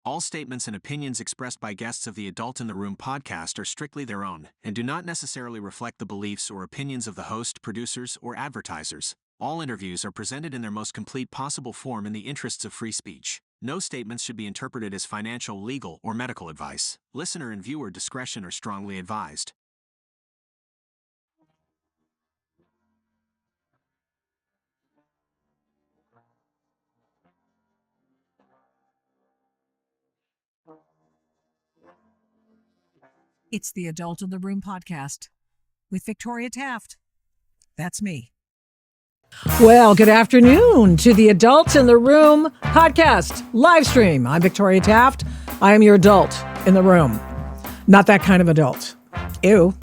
All statements and opinions expressed by guests of the Adult in the Room podcast are strictly their own and do not necessarily reflect the beliefs or opinions of the host, producers, or advertisers. All interviews are presented in their most complete possible form in the interests of free speech. No statements should be interpreted as financial, legal, or medical advice. Listener and viewer discretion are strongly advised. It's the Adult in the Room podcast with Victoria Taft. That's me. Well, good afternoon to the Adult in the Room podcast live stream. I'm Victoria Taft. I am your adult in the room. Not that kind of adult. Ew.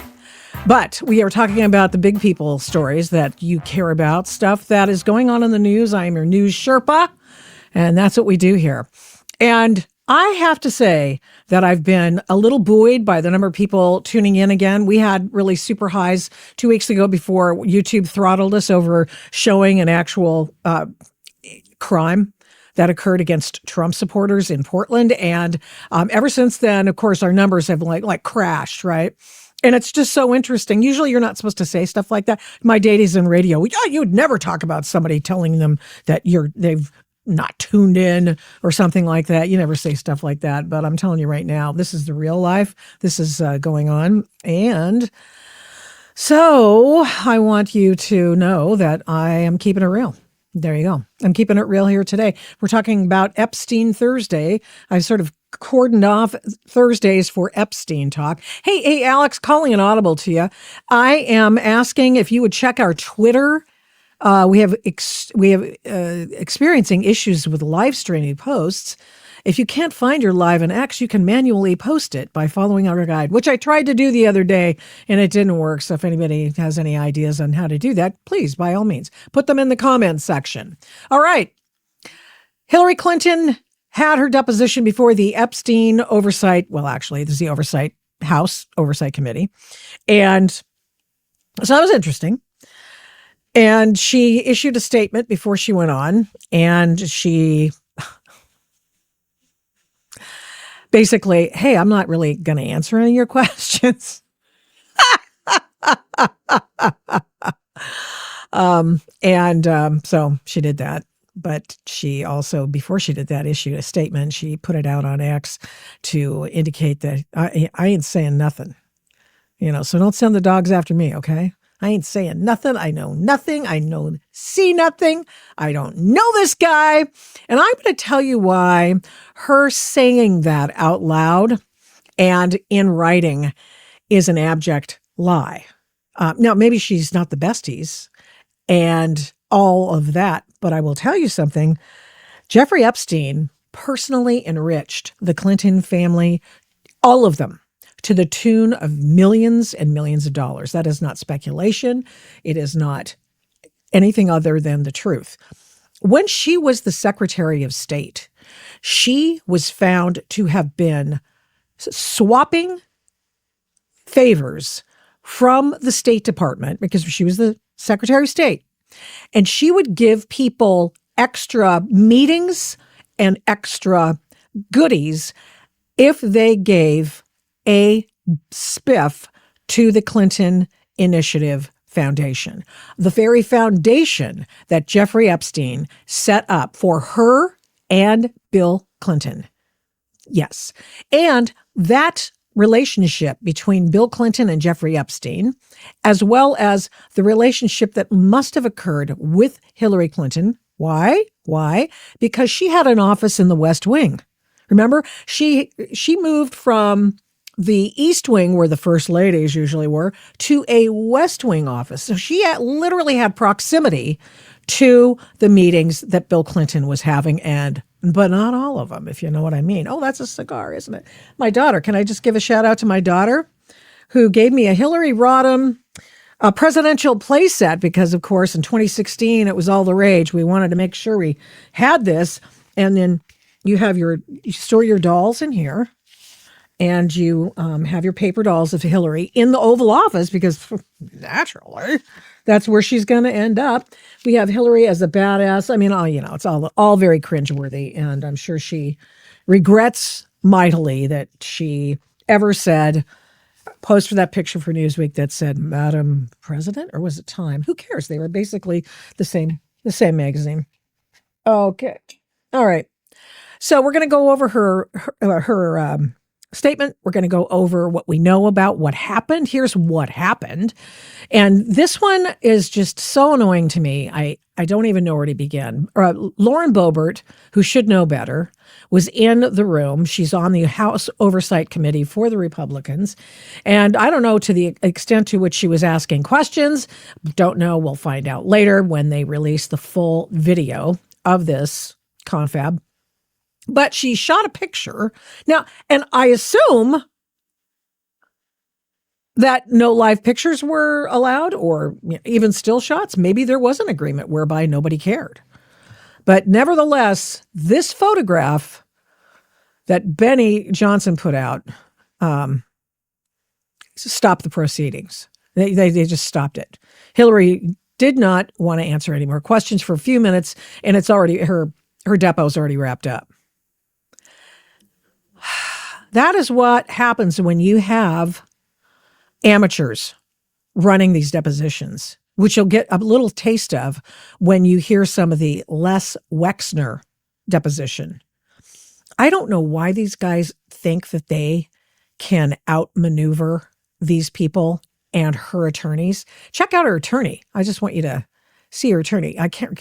But we are talking about the big people stories that you care about, stuff that is going on in the news. I am your news Sherpa, and that's what we do here. And I have to say that I've been a little buoyed by the number of people tuning in again. We had really super highs 2 weeks ago before YouTube throttled us over showing an actual crime that occurred against Trump supporters in Portland. And ever since then, of course, our numbers have like crashed, right? And it's just so interesting. Usually you're not supposed to say stuff like that. My days in radio, you'd never talk about somebody telling them that they've not tuned in or something like that. You never say stuff like that. But I'm telling you right now, this is the real life. This is going on. And so I want you to know that I am keeping it real. There you go. I'm keeping it real here today. We're talking about Epstein Thursday. I sort of cordoned off Thursdays for Epstein talk. Hey, Alex, calling an audible to you. I am asking if you would check our Twitter. We have experiencing issues with live streaming posts. If you can't find your live in X, you can manually post it by following our guide, which I tried to do the other day and it didn't work. So if anybody has any ideas on how to do that, please, by all means, put them in the comments section. All right. Hillary Clinton had her deposition before the Epstein oversight. Well, actually, this is the House Oversight Committee. And so that was interesting. And she issued a statement before she went on, and she basically, hey, I'm not really going to answer any of your questions. So she did that. But she also, before she did that, issued a statement. She put it out on X to indicate that I ain't saying nothing. So don't send the dogs after me, okay? I ain't saying nothing. I know nothing. See nothing. I don't know this guy. And I'm going to tell you why her saying that out loud and in writing is an abject lie. Now, maybe she's not the besties and all of that, but I will tell you something. Jeffrey Epstein personally enriched the Clinton family, all of them, to the tune of millions and millions of dollars. That is not speculation. It is not anything other than the truth. When she was the Secretary of State, she was found to have been swapping favors from the State Department because she was the Secretary of State. And she would give people extra meetings and extra goodies if they gave a spiff to the Clinton Initiative Foundation, the very foundation that Jeffrey Epstein set up for her and Bill Clinton. Yes. And that relationship between Bill Clinton and Jeffrey Epstein, as well as the relationship that must have occurred with Hillary Clinton. Why? Because she had an office in the West Wing. Remember, she moved from the East Wing, where the first ladies usually were, to a West Wing office. So she literally had proximity to the meetings that Bill Clinton was having, but not all of them, if you know what I mean. Oh, that's a cigar, isn't it? My daughter, can I just give a shout out to my daughter who gave me a Hillary Rodham presidential playset because, of course, in 2016, it was all the rage. We wanted to make sure we had this. And then you store your dolls in here. And you have your paper dolls of Hillary in the Oval Office because naturally that's where she's going to end up. We have Hillary as a badass. I mean, it's all very cringeworthy, and I'm sure she regrets mightily that she ever said, posed for that picture for Newsweek that said, Madam President, or was it Time? Who cares? They were basically the same magazine. Okay. All right. So we're going to go over her statement. We're going to go over what we know about what happened. Here's what happened. And this one is just so annoying to me. I don't even know where to begin. Lauren Boebert, who should know better, was in the room. She's on the House Oversight Committee for the Republicans. And I don't know to the extent to which she was asking questions. Don't know. We'll find out later when they release the full video of this confab. But she shot a picture. Now, and I assume that no live pictures were allowed or even still shots. Maybe there was an agreement whereby nobody cared. But nevertheless, this photograph that Benny Johnson put out stopped the proceedings. They just stopped it. Hillary did not want to answer any more questions for a few minutes, and it's already her depo's already wrapped up. That is what happens when you have amateurs running these depositions, which you'll get a little taste of when you hear some of the Les Wexner deposition. I don't know why these guys think that they can outmaneuver these people and her attorneys. Check out her attorney. I just want you to see her attorney. I can't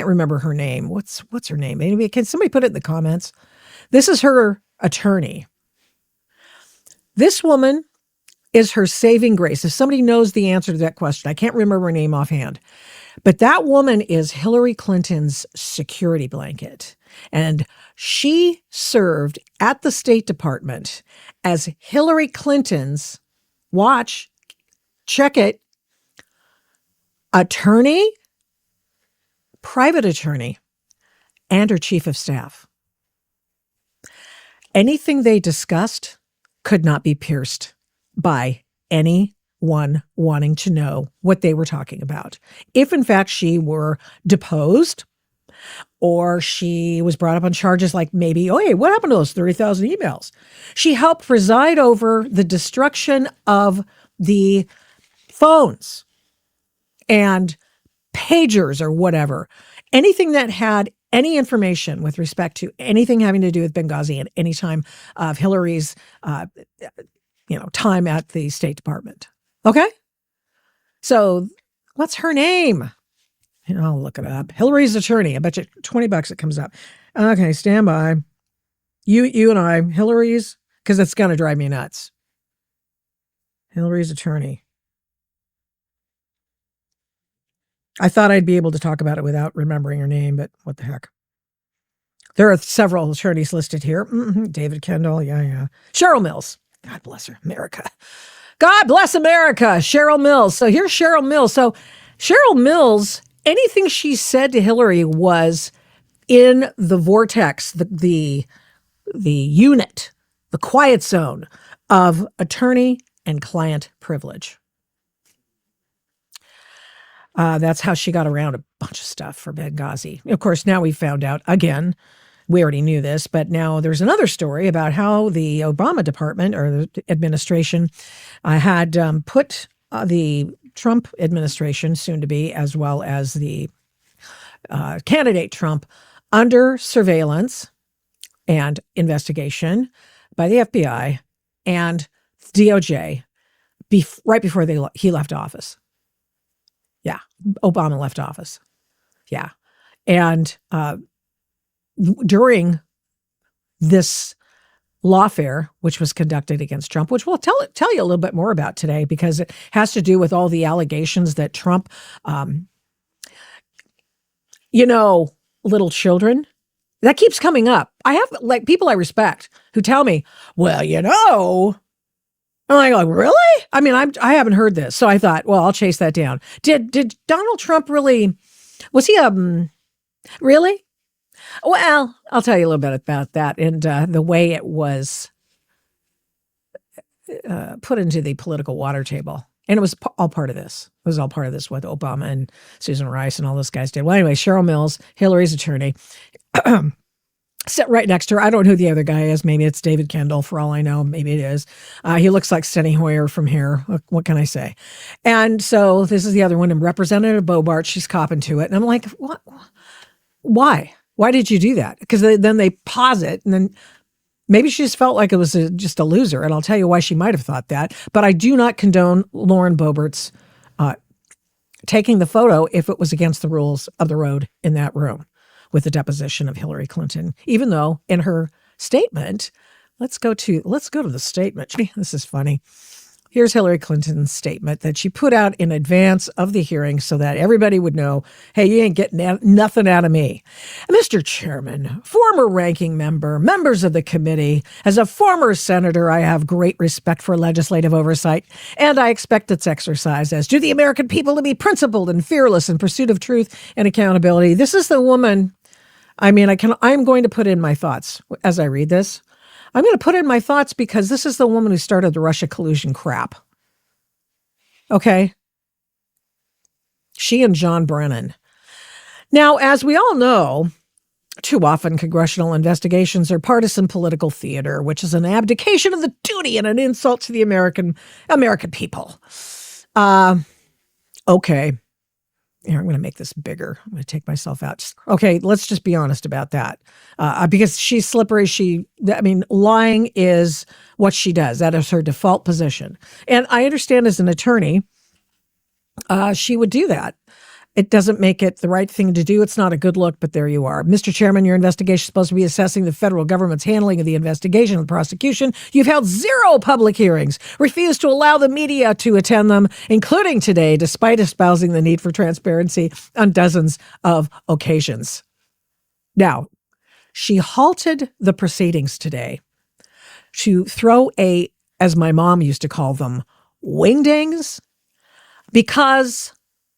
remember her name. What's her name? Maybe can somebody put it in the comments? This is her attorney. This woman is her saving grace. If somebody knows the answer to that question, I can't remember her name offhand, but that woman is Hillary Clinton's security blanket. And she served at the State Department as Hillary Clinton's, check it, attorney, private attorney, and her chief of staff. Anything they discussed could not be pierced by anyone wanting to know what they were talking about. If, in fact, she were deposed or she was brought up on charges like maybe, oh, hey, what happened to those 30,000 emails? She helped preside over the destruction of the phones and pagers or whatever. Anything that had any information with respect to anything having to do with Benghazi at any time of Hillary's, time at the State Department. Okay? So what's her name? I'll look it up. Hillary's attorney. I bet you $20 it comes up. Okay, stand by. You and I, Hillary's, because it's going to drive me nuts. Hillary's attorney. I thought I'd be able to talk about it without remembering her name, but what the heck. There are several attorneys listed here. David Kendall, yeah. Cheryl Mills. God bless her, America. God bless America, Cheryl Mills. So here's Cheryl Mills. So Cheryl Mills, anything she said to Hillary was in the vortex, the unit, the quiet zone of attorney and client privilege. That's how she got around a bunch of stuff for Benghazi. Of course, now we found out, again, we already knew this, but now there's another story about how the Obama department or the administration had put the Trump administration, soon to be, as well as the candidate Trump, under surveillance and investigation by the FBI and DOJ right before he left office. Yeah, Obama left office. Yeah. And during this lawfare, which was conducted against Trump, which we'll tell you a little bit more about today because it has to do with all the allegations that Trump, little children, that keeps coming up. I have people I respect who tell me, well, I'm like, really? I mean, I haven't heard this. So I thought, well, I'll chase that down. Did Donald Trump really, was he really? Well, I'll tell you a little bit about that and the way it was put into the political water table. And it was all part of this. It was all part of this, what Obama and Susan Rice and all those guys did. Well, anyway, Cheryl Mills, Hillary's attorney, sit right next to her. I don't know who the other guy is. Maybe it's David Kendall for all I know. Maybe it is. He looks like Steny Hoyer from here. What can I say? And so this is the other one, and Representative Bobart, she's copping to it. And I'm like, what? Why? Why did you do that? Because then they pause it, and then maybe she just felt like it was just a loser. And I'll tell you why she might have thought that. But I do not condone Lauren Boebert's taking the photo if it was against the rules of the road in that room with the deposition of Hillary Clinton, even though in her statement, let's go to the statement. This is funny. Here's Hillary Clinton's statement that she put out in advance of the hearing so that everybody would know, hey, you ain't getting nothing out of me. Mr. Chairman, former ranking member, members of the committee, as a former senator, I have great respect for legislative oversight, and I expect its exercise, as do the American people, to be principled and fearless in pursuit of truth and accountability. This is the woman. I mean, I'm going to put in my thoughts as I read this. I'm going to put in my thoughts because this is the woman who started the Russia collusion crap. Okay? She and John Brennan. Now, as we all know, too often congressional investigations are partisan political theater, which is an abdication of the duty and an insult to the American people. Okay. Here, I'm going to make this bigger. I'm going to take myself out. Okay, let's just be honest about that. Because she's slippery. Lying is what she does. That is her default position. And I understand as an attorney, she would do that. It doesn't make it the right thing to do. It's not a good look, but there you are. Mr. Chairman, your investigation is supposed to be assessing the federal government's handling of the investigation and the prosecution. You've held 0 public hearings, refused to allow the media to attend them, including today, despite espousing the need for transparency on dozens of occasions. Now, she halted the proceedings today to throw as my mom used to call them, wingdings, because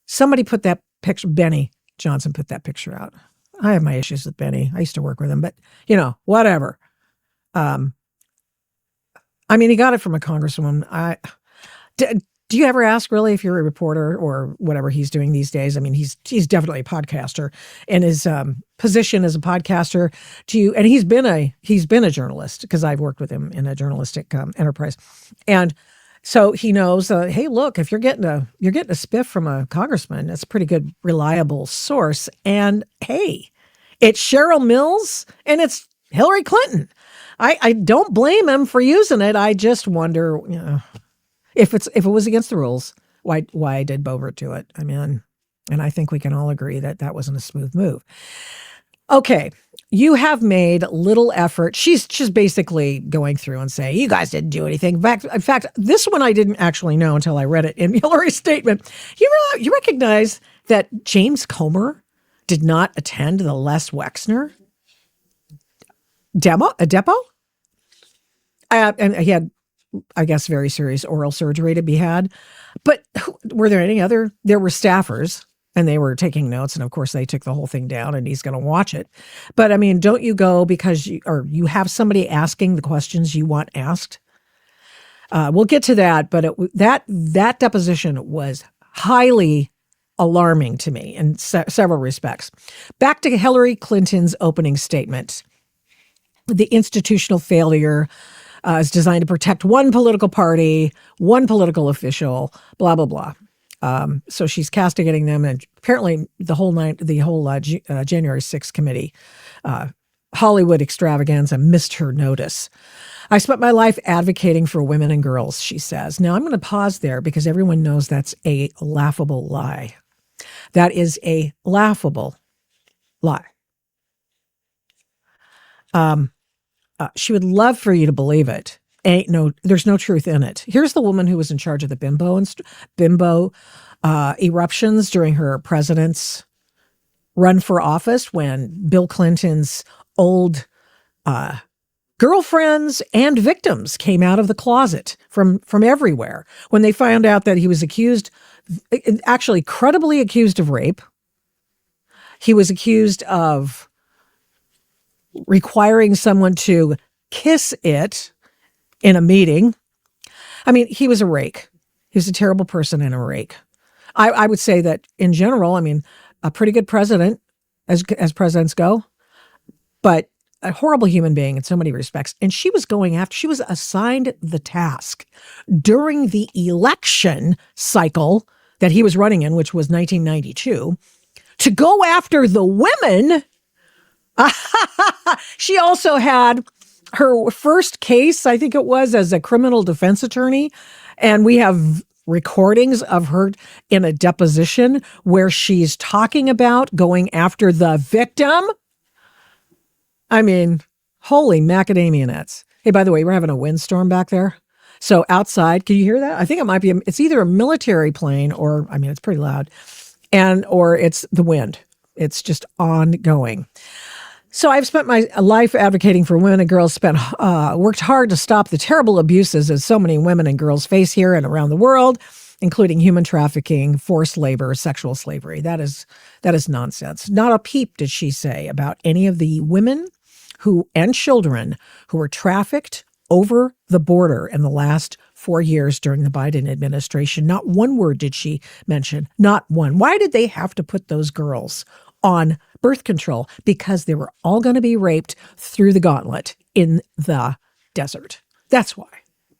somebody put that picture, Benny Johnson put that picture out. I have my issues with Benny. I used to work with him, but whatever. He got it from a congresswoman. Do you ever ask really if you're a reporter or whatever he's doing these days? I mean, he's definitely a podcaster, and his position as a podcaster and he's been a journalist because I've worked with him in a journalistic enterprise. And so he knows, hey, look, if you're getting a spiff from a congressman, that's a pretty good, reliable source. And hey, it's Cheryl Mills and it's Hillary Clinton. I don't blame him for using it. I just wonder, if it was against the rules, why did Boebert do it? I mean, and I think we can all agree that wasn't a smooth move. Okay. You have made little effort. She's just basically going through and saying, you guys didn't do anything. In fact, this one I didn't actually know until I read it in Hillary's statement. You recognize that James Comer did not attend the Les Wexner depo? And he had, I guess, very serious oral surgery to be had. But were there any other? There were staffers. And they were taking notes, and of course they took the whole thing down, and he's going to watch it. But I mean, don't you go because you have somebody asking the questions you want asked? We'll get to that, but that deposition was highly alarming to me in several respects. Back to Hillary Clinton's opening statement. The institutional failure is designed to protect one political party, one political official, blah, blah, blah. So she's castigating them, and apparently the whole January 6th committee, Hollywood extravaganza missed her notice. I spent my life advocating for women and girls, she says. Now I'm going to pause there because everyone knows that's a laughable lie. That is a laughable lie. She would love for you to believe it. There's no truth in it. Here's the woman who was in charge of the bimbo eruptions during her president's run for office when Bill Clinton's old girlfriends and victims came out of the closet from everywhere when they found out that he was actually credibly accused of rape. He was accused of requiring someone to kiss it in a meeting. I mean, he was a rake. He was a terrible person and a rake. I would say that in general, I mean, a pretty good president as presidents go, but a horrible human being in so many respects. And she was assigned the task during the election cycle that he was running in, which was 1992, to go after the women. She also had her first case, I think it was, as a criminal defense attorney. And we have recordings of her in a deposition where she's talking about going after the victim. I mean, holy macadamia nuts. Hey, by the way, we're having a windstorm back there. So outside, can you hear that? I think it might be, it's either a military plane or, I mean, it's pretty loud, or it's the wind. It's just ongoing. So I've spent my life advocating for women and girls, worked hard to stop the terrible abuses that so many women and girls face here and around the world, including human trafficking, forced labor, sexual slavery. That is nonsense. Not a peep did she say about any of the women and children who were trafficked over the border in the last 4 years during the Biden administration. Not one word did she mention, not one. Why did they have to put those girls on birth control? Because they were all going to be raped through the gauntlet in the desert. That's why.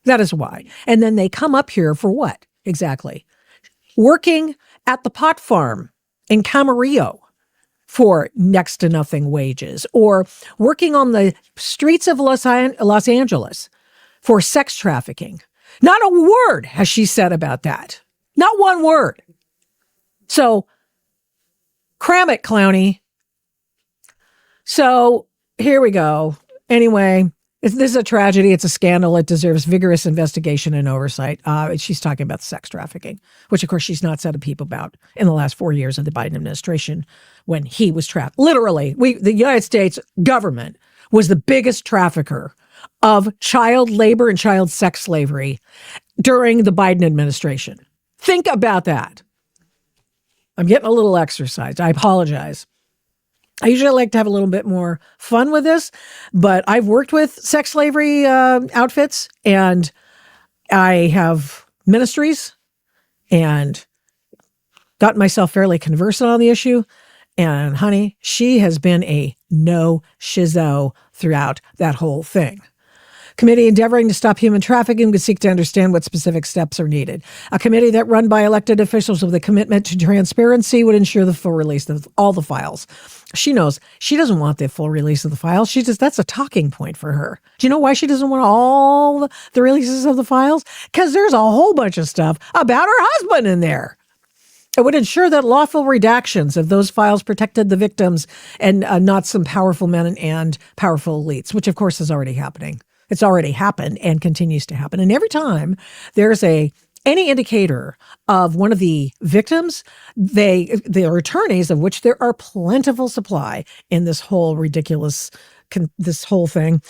That is why. And then they come up here for what? Exactly. Working at the pot farm in Camarillo for next to nothing wages, or working on the streets of Los Angeles for sex trafficking. Not a word has she said about that. Not one word. So cram it, Clowney. So here we go. Anyway, this is a tragedy. It's a scandal. It deserves vigorous investigation and oversight. She's talking about sex trafficking, which, of course, she's not said a peep about in the last 4 years of the Biden administration when he was trapped. Literally, the United States government was the biggest trafficker of child labor and child sex slavery during the Biden administration. Think about that. I'm getting a little exercise. I apologize. I usually like to have a little bit more fun with this, but I've worked with sex slavery outfits, and I have ministries and gotten myself fairly conversant on the issue. And honey, she has been a no shizzo throughout that whole thing. Committee endeavoring to stop human trafficking would seek to understand what specific steps are needed. A committee that run by elected officials with a commitment to transparency would ensure the full release of all the files. She knows she doesn't want the full release of the files. That's a talking point for her. Do you know why she doesn't want all the releases of the files? Because there's a whole bunch of stuff about her husband in there. It would ensure that lawful redactions of those files protected the victims and not some powerful men and powerful elites, which of course is already happening. It's already happened and continues to happen. And every time there's any indicator of one of the victims, their attorneys, of which there are plentiful supply in this whole ridiculous, this whole thing,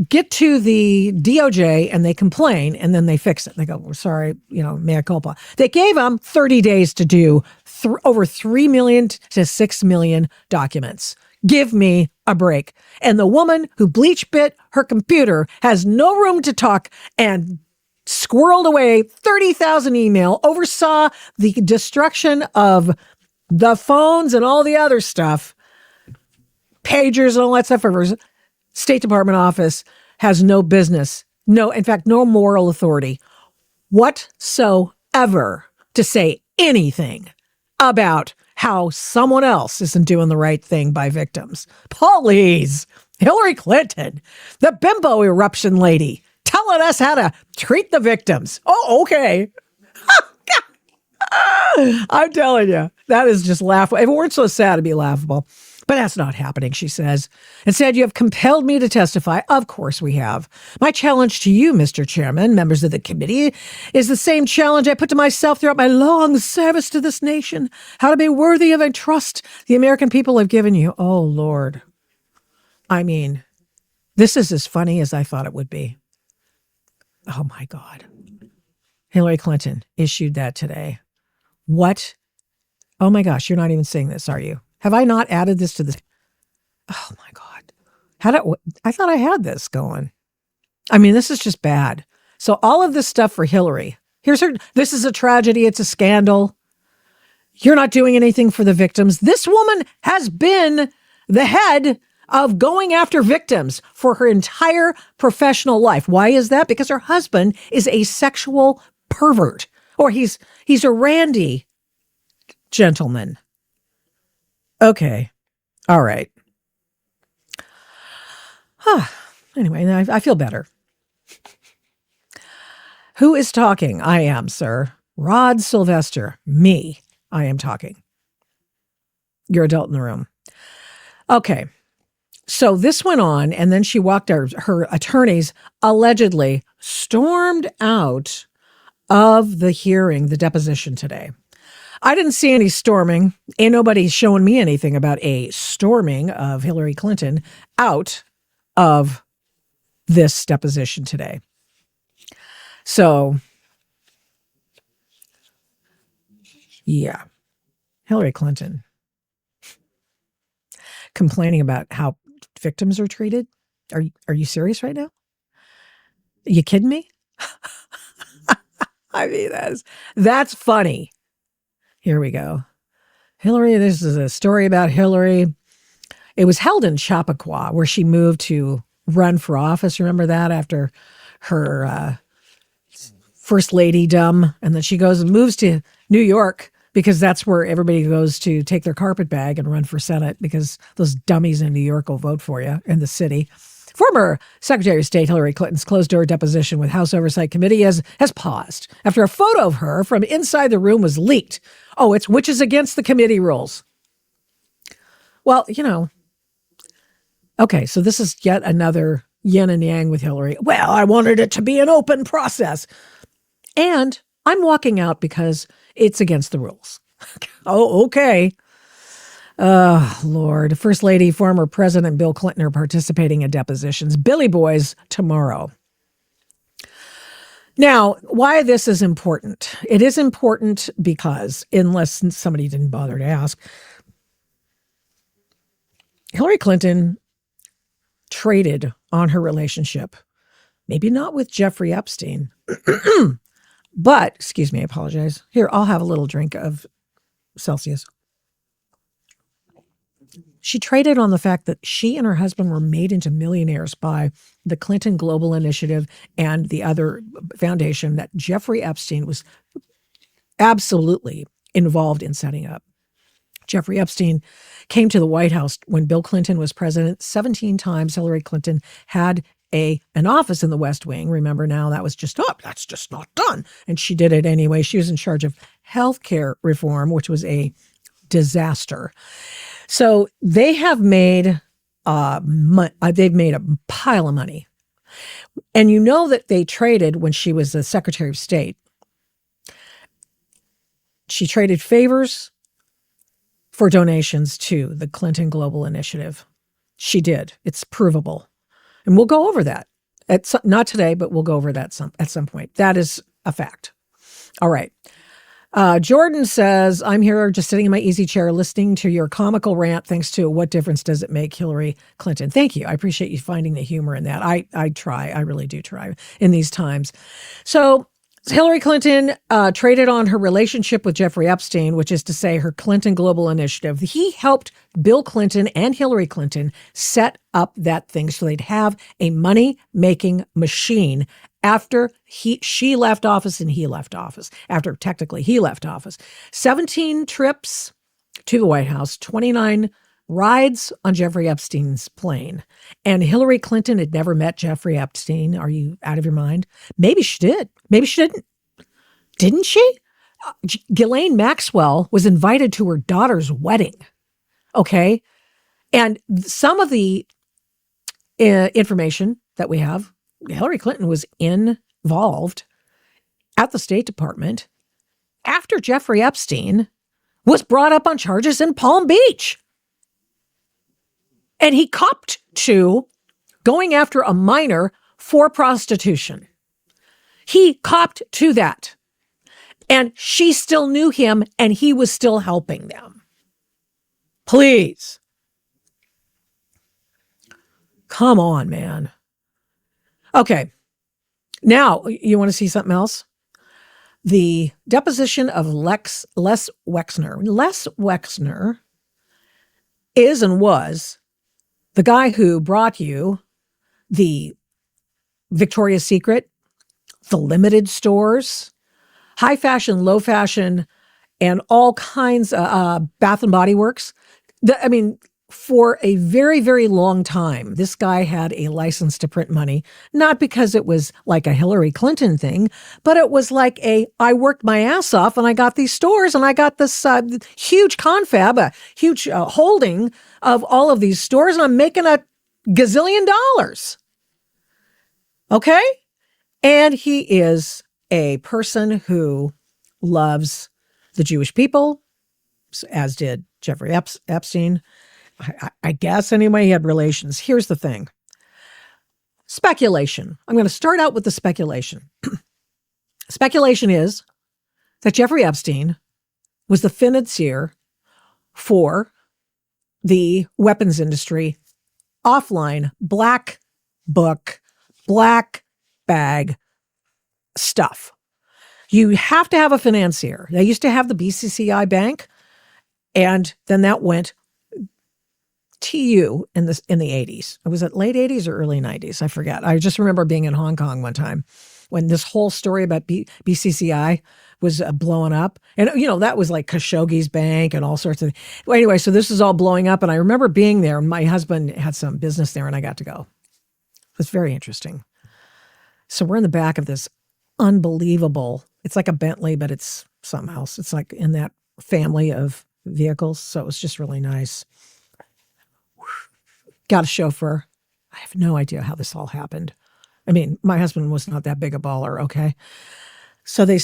get to the DOJ and they complain and then they fix it. They go, we're sorry, mea culpa. They gave them 30 days to do over 3 million to 6 million documents. Give me a break. And the woman who bleach bit her computer has no room to talk and squirreled away 30,000 email, oversaw the destruction of the phones and all the other stuff, pagers and all that stuff. Her State Department office has no business, in fact, no moral authority whatsoever to say anything about how someone else isn't doing the right thing by victims. Please, Hillary Clinton, the bimbo eruption lady, telling us how to treat the victims. Oh, okay. I'm telling you, that is just laughable. If it weren't so sad, it'd be laughable. But that's not happening, she says. Instead, you have compelled me to testify. Of course we have. My challenge to you, Mr. Chairman, members of the committee, is the same challenge I put to myself throughout my long service to this nation. How to be worthy of a trust the American people have given you. Oh, Lord. I mean, this is as funny as I thought it would be. Oh, my God. Hillary Clinton issued that today. What? Oh, my gosh. You're not even seeing this, are you? Have I not added this to the... Oh, my God. I thought I had this going. I mean, this is just bad. So all of this stuff for Hillary. This is a tragedy. It's a scandal. You're not doing anything for the victims. This woman has been the head of going after victims for her entire professional life. Why is that? Because her husband is a sexual pervert, or he's a randy gentleman. Okay. All right. Anyway, I feel better. Who is talking? I am, sir. Rod Sylvester. Me. I am talking. Your adult in the room. Okay. So this went on, and then she walked out. Her attorneys allegedly stormed out of the hearing, the deposition today. I didn't see any storming. Ain't nobody showing me anything about a storming of Hillary Clinton out of this deposition today. So, yeah, Hillary Clinton complaining about how victims are treated. Are you serious right now? Are you kidding me? I mean, that's funny. Here we go. Hillary, this is a story about Hillary. It was held in Chappaqua, where she moved to run for office. Remember that, after her first lady-dom, and then she goes and moves to New York because that's where everybody goes to take their carpet bag and run for Senate, because those dummies in New York will vote for you in the city. Former Secretary of State Hillary Clinton's closed-door deposition with House Oversight Committee has paused after a photo of her from inside the room was leaked. Oh, which is against the committee rules. Well, okay, so this is yet another yin and yang with Hillary. Well, I wanted it to be an open process. And I'm walking out because it's against the rules. Oh, okay. Lord. First Lady, former President Bill Clinton are participating in depositions. Billy Boys tomorrow. Now, why this is important? It is important because, unless somebody didn't bother to ask, Hillary Clinton traded on her relationship, maybe not with Jeffrey Epstein, but, excuse me, I apologize. Here, I'll have a little drink of Celsius. She traded on the fact that she and her husband were made into millionaires by the Clinton Global Initiative and the other foundation that Jeffrey Epstein was absolutely involved in setting up. Jeffrey Epstein came to the White House when Bill Clinton was president 17 times. Hillary Clinton had an office in the West Wing. Remember now, that's just not done. And she did it anyway. She was in charge of healthcare reform, which was a disaster. So they have made they've made a pile of money. And you know that they traded when she was the Secretary of State. She traded favors for donations to the Clinton Global Initiative. She did. It's provable. And we'll go over that. Not today, but we'll go over that at some point. That is a fact. All right. Jordan says, I'm here just sitting in my easy chair listening to your comical rant. Thanks to What Difference Does It Make, Hillary Clinton? Thank you. I appreciate you finding the humor in that. I try. I really do try in these times. So Hillary Clinton traded on her relationship with Jeffrey Epstein, which is to say her Clinton Global Initiative. He helped Bill Clinton and Hillary Clinton set up that thing so they'd have a money-making machine after she left office and he left office, after technically he left office. 17 trips to the White House, 29 rides on Jeffrey Epstein's plane. And Hillary Clinton had never met Jeffrey Epstein. Are you out of your mind? Maybe she did. Maybe she didn't. Didn't she? Ghislaine Maxwell was invited to her daughter's wedding. Okay. And some of the information that we have, Hillary Clinton was involved at the State Department after Jeffrey Epstein was brought up on charges in Palm Beach. And he copped to going after a minor for prostitution. He copped to that. And she still knew him and he was still helping them. Please. Come on, man. Okay. Now, you want to see something else? The deposition of Les Wexner. Les Wexner is and was the guy who brought you the Victoria's Secret, the limited stores, high fashion, low fashion, and all kinds of Bath and Body Works. For a very, very long time, this guy had a license to print money, not because it was like a Hillary Clinton thing, but it was like I worked my ass off and I got these stores and I got this huge confab, a huge holding of all of these stores, and I'm making a gazillion dollars. Okay? And he is a person who loves the Jewish people, as did Jeffrey Epstein. I guess anyway, he had relations. Here's the thing. Speculation. I'm going to start out with the speculation. Speculation is that Jeffrey Epstein was the financier for the weapons industry, offline, black book, black bag stuff. You have to have a financier. They used to have the BCCI Bank, and then that went TU in the 80s. Was it late 80s or early 90s? I forget. I just remember being in Hong Kong one time when this whole story about BCCI was blowing up. And, that was like Khashoggi's bank and all sorts of things. Well, anyway, so this is all blowing up. And I remember being there. My husband had some business there and I got to go. It was very interesting. So we're in the back of this unbelievable, it's like a Bentley, but it's something else. It's like in that family of vehicles. So it was just really nice. Got a chauffeur. I have no idea how this all happened. My husband was not that big a baller, okay? So they,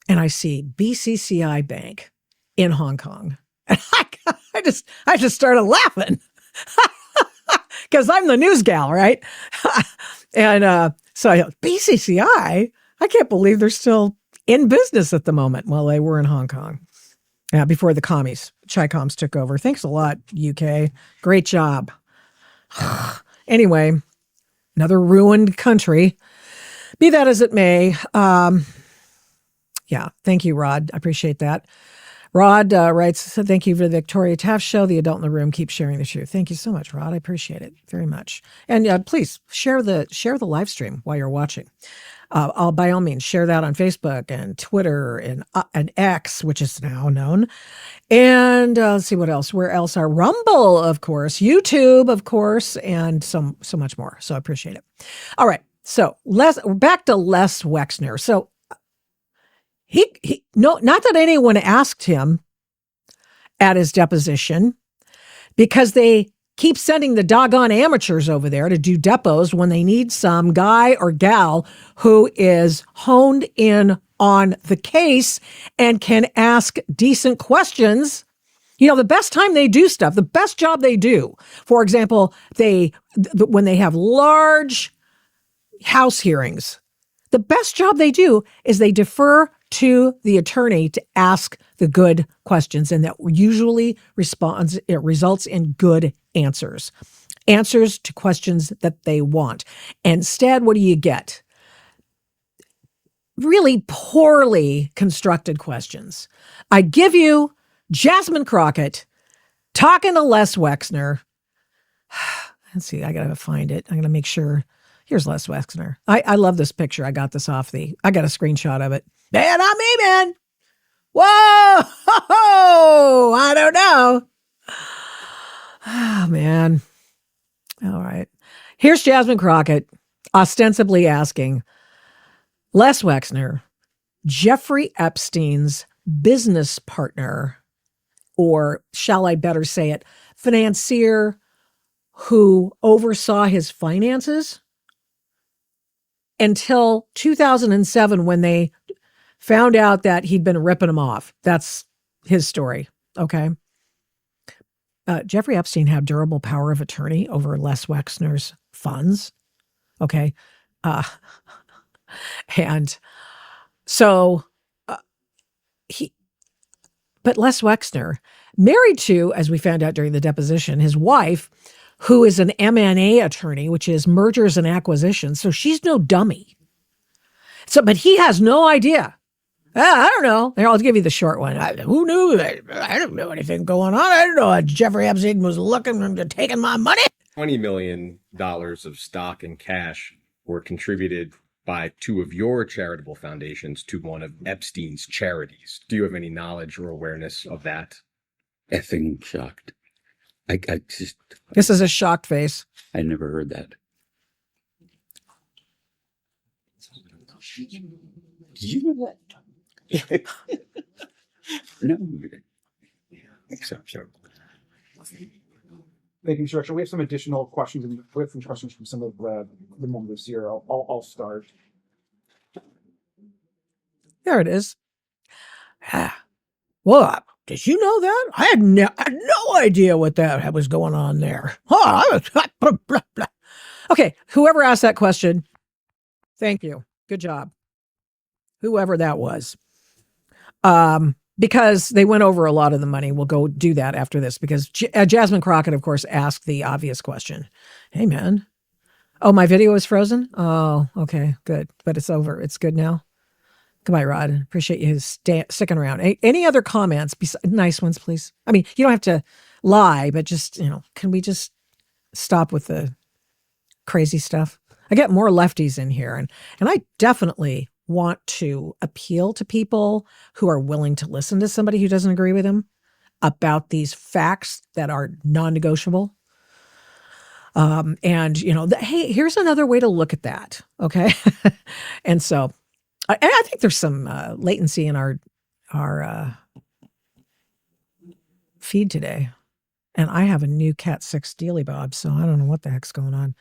and I see BCCI Bank in Hong Kong. And I just started laughing because I'm the news gal, right? And so I thought, BCCI? I can't believe they're still in business at the moment. Well, they were in Hong Kong. Yeah, before the Chi-Coms took over. Thanks a lot, UK. Great job. Anyway, another ruined country. Be that as it may. Yeah, thank you, Rod. I appreciate that. Rod writes, thank you for the Victoria Taft Show. The adult in the room keeps sharing the truth. Thank you so much, Rod. I appreciate it very much. And please share the live stream while you're watching. I'll by all means share that on Facebook and Twitter and X, which is now known. And let's see what else. Where else are Rumble, of course, YouTube, of course, and so much more. So I appreciate it. All right. So back to Les Wexner. So not that anyone asked him at his deposition, because they keep sending the doggone amateurs over there to do depos when they need some guy or gal who is honed in on the case and can ask decent questions. The best time they do stuff, the best job they do, for example, when they have large house hearings, the best job they do is they defer to the attorney to ask the good questions, and that usually results in good answers to questions that they want. Instead, what do you get? Really poorly constructed questions. I give you Jasmine Crockett talking to Les Wexner. Let's see, I got to find it. I'm going to make sure. Here's Les Wexner. I love this picture. I got this I got a screenshot of it. Man, not me, man. Whoa! I don't know. Oh, man. All right. Here's Jasmine Crockett ostensibly asking Les Wexner, Jeffrey Epstein's business partner, or shall I better say it, financier who oversaw his finances until 2007 when they found out that he'd been ripping them off. That's his story, okay? Jeffrey Epstein had durable power of attorney over Les Wexner's funds, okay? And so but Les Wexner, married to, as we found out during the deposition, his wife, who is an M&A attorney, which is mergers and acquisitions. So she's no dummy. But he has no idea I don't know. Here, I'll give you the short one. Who knew that? I didn't know anything going on. I didn't know Jeffrey Epstein was looking into taking my money. $20 million of stock and cash were contributed by two of your charitable foundations to one of Epstein's charities. Do you have any knowledge or awareness of that? Effing shocked. I just. This is a shocked face. I never heard that. Did you know that? No. Except so. Thank you, Mr. Director. We have some additional questions, and we have some questions from some of the members here. I'll start. There it is. Well, did you know that? I had no idea what that was going on there. Okay, whoever asked that question, thank you. Good job. Whoever that was. Because they went over a lot of the money. We'll go do that after this because Jasmine Crockett, of course, asked the obvious question. Hey, man. Oh, my video is frozen? Oh, okay, good. But it's over. It's good now. Goodbye, Rod. Appreciate you sticking around. Any other comments? Nice ones, please. I mean, you don't have to lie, but just, can we just stop with the crazy stuff? I get more lefties in here, and I definitely want to appeal to people who are willing to listen to somebody who doesn't agree with them about these facts that are non-negotiable. Hey, here's another way to look at that. Okay. And so I think there's some latency in our feed today. And I have a new Cat 6 Dealy Bob, so I don't know what the heck's going on.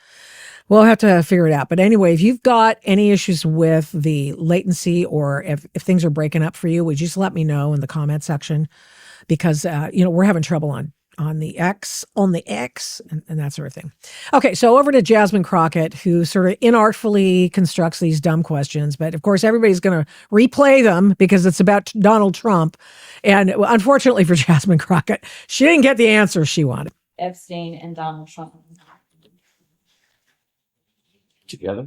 We'll have to figure it out. But anyway, if you've got any issues with the latency or if things are breaking up for you, would you just let me know in the comment section? Because, we're having trouble on the X, and that sort of thing. Okay, so over to Jasmine Crockett, who sort of inartfully constructs these dumb questions. But of course, everybody's going to replay them because it's about Donald Trump. And unfortunately for Jasmine Crockett, she didn't get the answer she wanted. Epstein and Donald Trump. Together?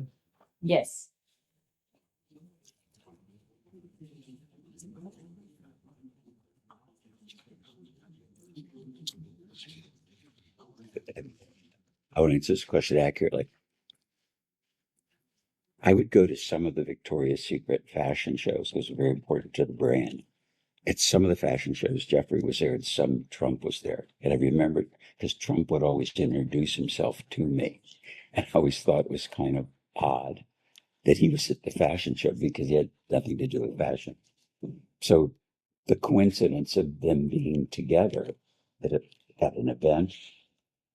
Yes. I would answer this question accurately. I would go to some of the Victoria's Secret fashion shows. It was very important to the brand. At some of the fashion shows, Jeffrey was there and some Trump was there. And I remember because Trump would always introduce himself to me. And I always thought it was kind of odd that he was at the fashion show because he had nothing to do with fashion. So the coincidence of them being together at an event,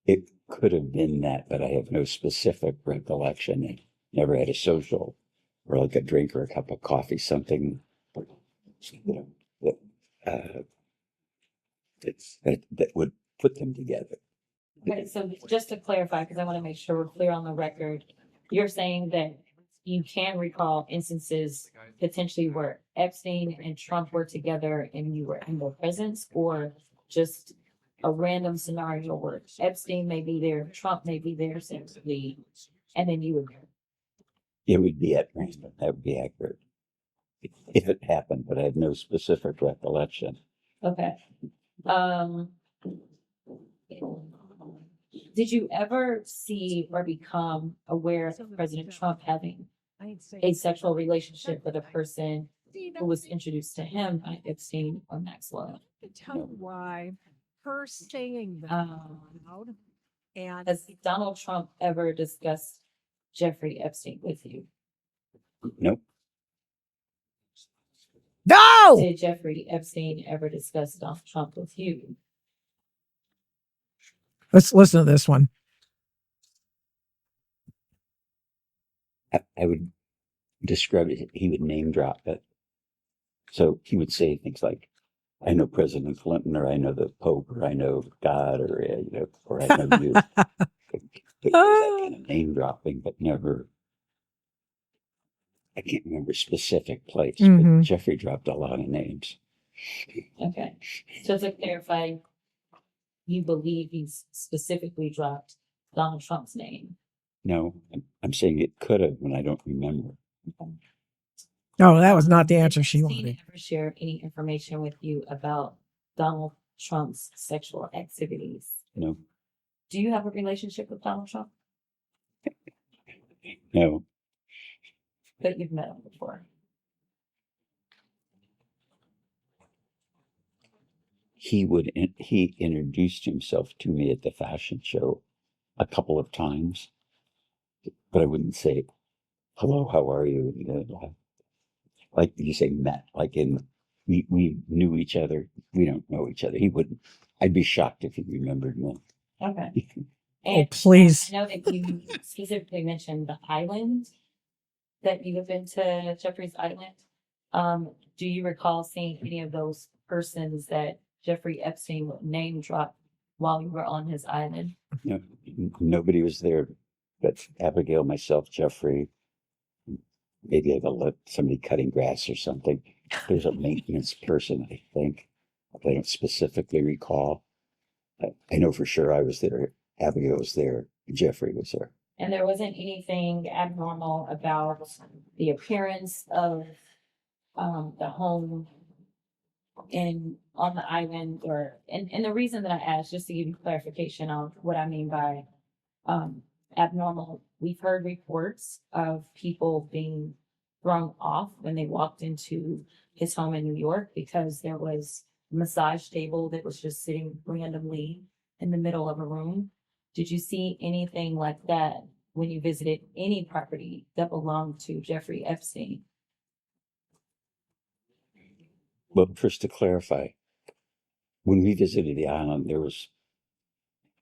it could have been that, but I have no specific recollection. I never had a social or like a drink or a cup of coffee, something, that would put them together. Okay, so just to clarify, because I want to make sure we're clear on the record, you're saying that you can recall instances potentially where Epstein and Trump were together and you were in their presence, or just a random scenario where Epstein may be there, Trump may be there, essentially, and then you would. It would be at random. That would be accurate if it happened, but I have no specific recollection. Okay. Did you ever see or become aware of President Trump having a sexual relationship with a person who was introduced to him by Epstein or Maxwell? Tell you why her saying that loud and Has Donald Trump ever discussed Jeffrey Epstein with you? Nope. no. Did Jeffrey Epstein ever discuss Donald Trump with you? Let's listen to this one. I would describe it, he would name drop it. So he would say things like, I know President Clinton, or I know the Pope, or I know God, or or I know you. That kind of name dropping, but never. I can't remember a specific place, but Jeffrey dropped a lot of names. Okay. So to clarify, you believe he's specifically dropped Donald Trump's name? No, I'm saying it could have when I don't remember. Okay. Oh, that was not the answer she Did wanted. Epstein ever share any information with you about Donald Trump's sexual activities? No, Do you have a relationship with Donald Trump? no. But you've met him before. He introduced himself to me at the fashion show a couple of times, but I wouldn't say, hello, how are you? Like you say, met, like we knew each other. We don't know each other. He wouldn't. I'd be shocked if he remembered me. Okay. Oh, And please. I know that you specifically mentioned the island, that you have been to Jeffrey's Island. Do you recall seeing any of those persons that Jeffrey Epstein would name drop while you were on his island? No, nobody was there but Abigail, myself, Jeffrey. Maybe I got somebody cutting grass or something. There's a maintenance person, I think. I don't specifically recall. I know for sure I was there. Abigail was there. Jeffrey was there. And there wasn't anything abnormal about the appearance of the home on the island, and the reason that I asked, just to give you clarification on what I mean by abnormal. We've heard reports of people being thrown off when they walked into his home in New York because there was a massage table that was just sitting randomly in the middle of a room. Did you see anything like that when you visited any property that belonged to Jeffrey Epstein? Well, first to clarify, when we visited the island, there was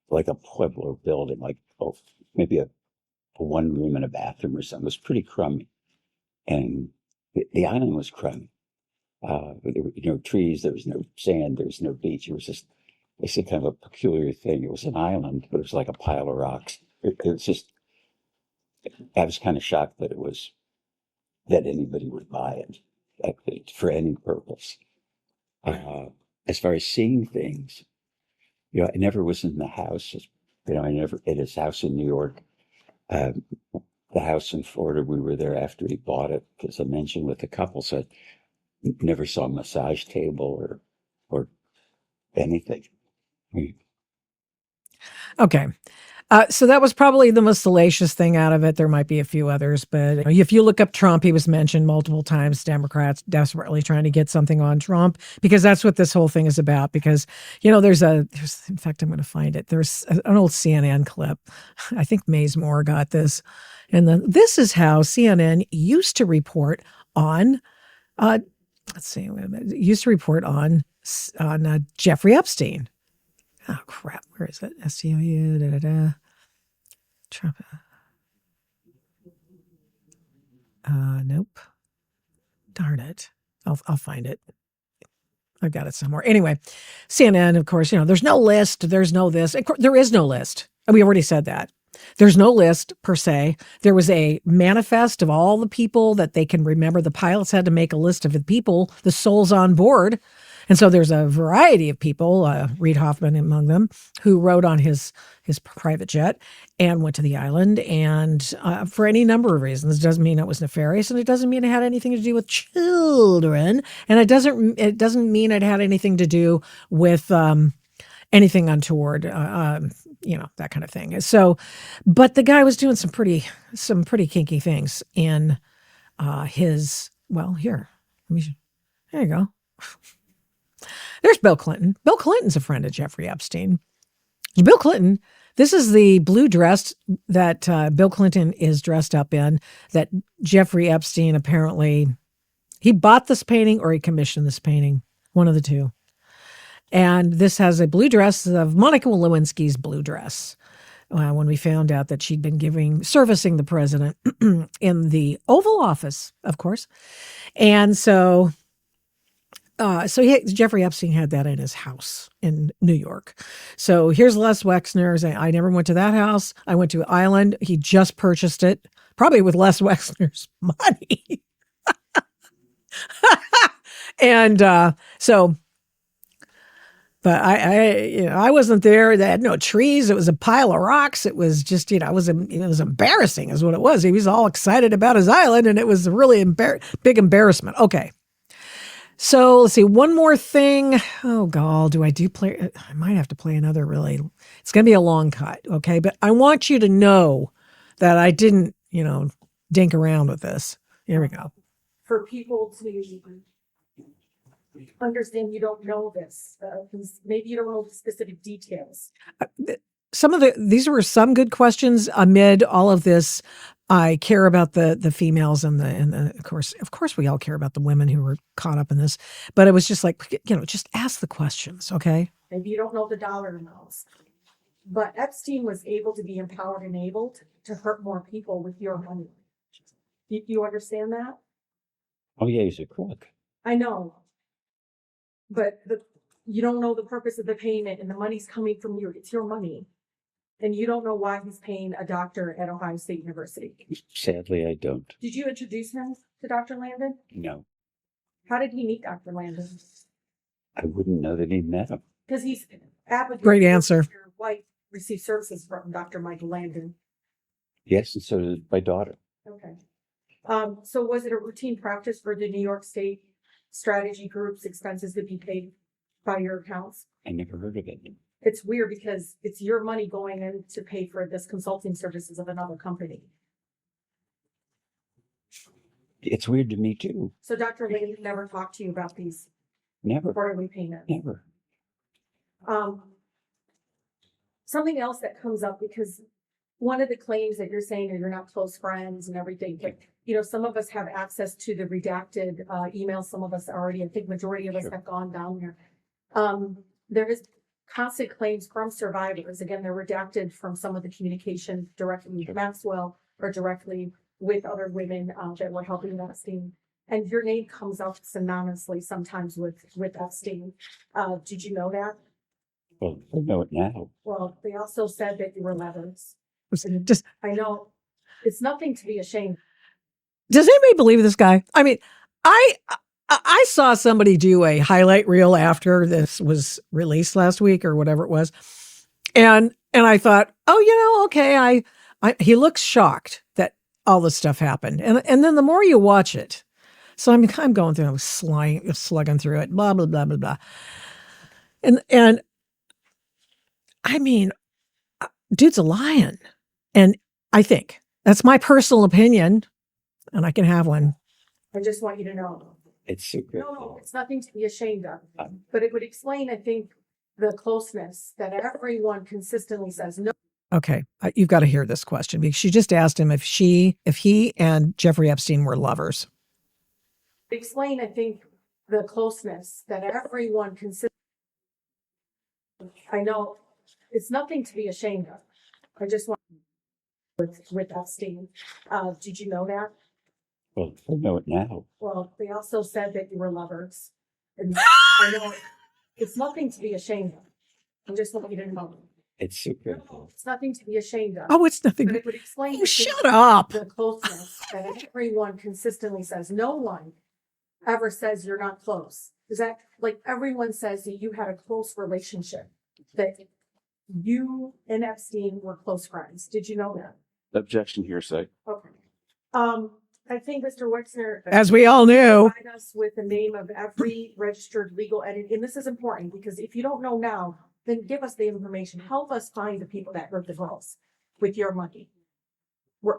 like a Pueblo building, like maybe a one room and a bathroom or something. It was pretty crummy. And the island was crummy. There were no trees, there was no sand, there was no beach. It was just, it's a kind of a peculiar thing. It was an island, but it was like a pile of rocks. It was just, I was kind of shocked that that anybody would buy it for any purpose. As far as seeing things, I never was in the house. I never at his house in New York. The house in Florida, we were there after he bought it, as I mentioned, with the couple. So I never saw a massage table or anything. Okay. So that was probably the most salacious thing out of it. There might be a few others, but if you look up Trump, he was mentioned multiple times. Democrats desperately trying to get something on Trump because that's what this whole thing is about. Because, there's in fact, I'm going to find it. There's an old CNN clip. I think Mays Moore got this. And this is how CNN used to report on, let's see, wait a minute. It used to report on Jeffrey Epstein. Oh, crap. Where is it? STOU, da-da-da. Trump. Nope. Darn it. I'll find it. I've got it somewhere. Anyway, CNN, of course, there's no list. There's no this. There is no list. And we already said that. There's no list per se. There was a manifest of all the people that they can remember. The pilots had to make a list of the people, the souls on board. And so there's a variety of people, Reid Hoffman among them, who rode on his private jet and went to the island. And for any number of reasons, it doesn't mean it was nefarious, and it doesn't mean it had anything to do with children, and it doesn't mean it had anything to do with anything untoward, that kind of thing. So, but the guy was doing some pretty kinky things in his. Well, here, there you go. There's Bill Clinton. Bill Clinton's a friend of Jeffrey Epstein. Bill Clinton, this is the blue dress that Bill Clinton is dressed up in, that Jeffrey Epstein apparently, he bought this painting or he commissioned this painting, one of the two. And this has a blue dress of Monica Lewinsky's blue dress. When we found out that she'd been servicing the president in the Oval Office, of course. And so Jeffrey Epstein had that in his house in New York. So here's Les Wexner saying, I never went to that house. I went to an island. He just purchased it, probably with Les Wexner's money. And But I wasn't there. They had no trees. It was a pile of rocks. It was just, it was embarrassing is what it was. He was all excited about his island, and it was a really big embarrassment. Okay. So let's see. One more thing. Oh, God, I might have to play another it's going to be a long cut. Okay. But I want you to know that I didn't, dink around with this. Here we go. For people to understand you don't know this, because maybe you don't know the specific details. These were some good questions amid all of this. I care about the females and of course we all care about the women who were caught up in this, but it was just like, just ask the questions. Okay. Maybe you don't know the dollar amounts, but Epstein was able to be empowered and able to hurt more people with your money. You understand that? Oh yeah, he's a crook. I know, but you don't know the purpose of the payment, and the money's coming from you. It's your money. And you don't know why he's paying a doctor at Ohio State University. Sadly, I don't. Did you introduce him to Dr. Landon? No, How did he meet Dr. Landon? I wouldn't know that he met him. Because he's advocate. Great answer. Your wife received services from Dr. Michael Landon. Yes, and so did my daughter. Okay. So was it a routine practice for the New York State strategy group's expenses to be paid by your accounts? I never heard of it. It's weird because it's your money going in to pay for this consulting services of another company. It's weird to me too. So Dr. Landon never talked to you about these Never, quarterly payments? never. Something else that comes up, because one of the claims that you're saying that you're not close friends and everything, but some of us have access to the redacted emails. Some of us already, I think majority of us have gone down there. There is constant claims from survivors. Again, they're redacted from some of the communication directly with Maxwell or directly with other women that were helping Epstein. And your name comes up synonymously sometimes with Epstein. Did you know that? Well, I know it now. Well, they also said that you were lovers. Just, I know it's nothing to be ashamed. does anybody believe this guy? I mean, I saw somebody do a highlight reel after this was released last week or whatever it was. And I thought, oh, okay. He looks shocked that all this stuff happened. And then the more you watch it, so I'm going through, I'm slugging through it, blah, blah, blah, blah, blah. And I mean, dude's a lion. And I think that's my personal opinion, and I can have one. I just want you to know. It's secret. No, it's nothing to be ashamed of. But it would explain, I think, the closeness that everyone consistently says no. Okay, you've got to hear this question, because she just asked him if he and Jeffrey Epstein were lovers. Explain, I think, the closeness that everyone consistently. I know it's nothing to be ashamed of. I just want with Epstein. Did you know that? Well, I know it now. Well, they also said that you were lovers. And I know it's nothing to be ashamed of. I just want you to know. It's secret. No, it's nothing to be ashamed of. Oh, it's nothing. But it would explain. Oh, shut up. The closeness that everyone consistently says. No one ever says you're not close. Is that like everyone says that you had a close relationship, that you and Epstein were close friends. Did you know that? Objection, hearsay. Okay. I think Mr. Wexner, As we all knew. provide us with the name of every registered legal entity, and this is important because if you don't know now, then give us the information. Help us find the people that hurt the girls with your money.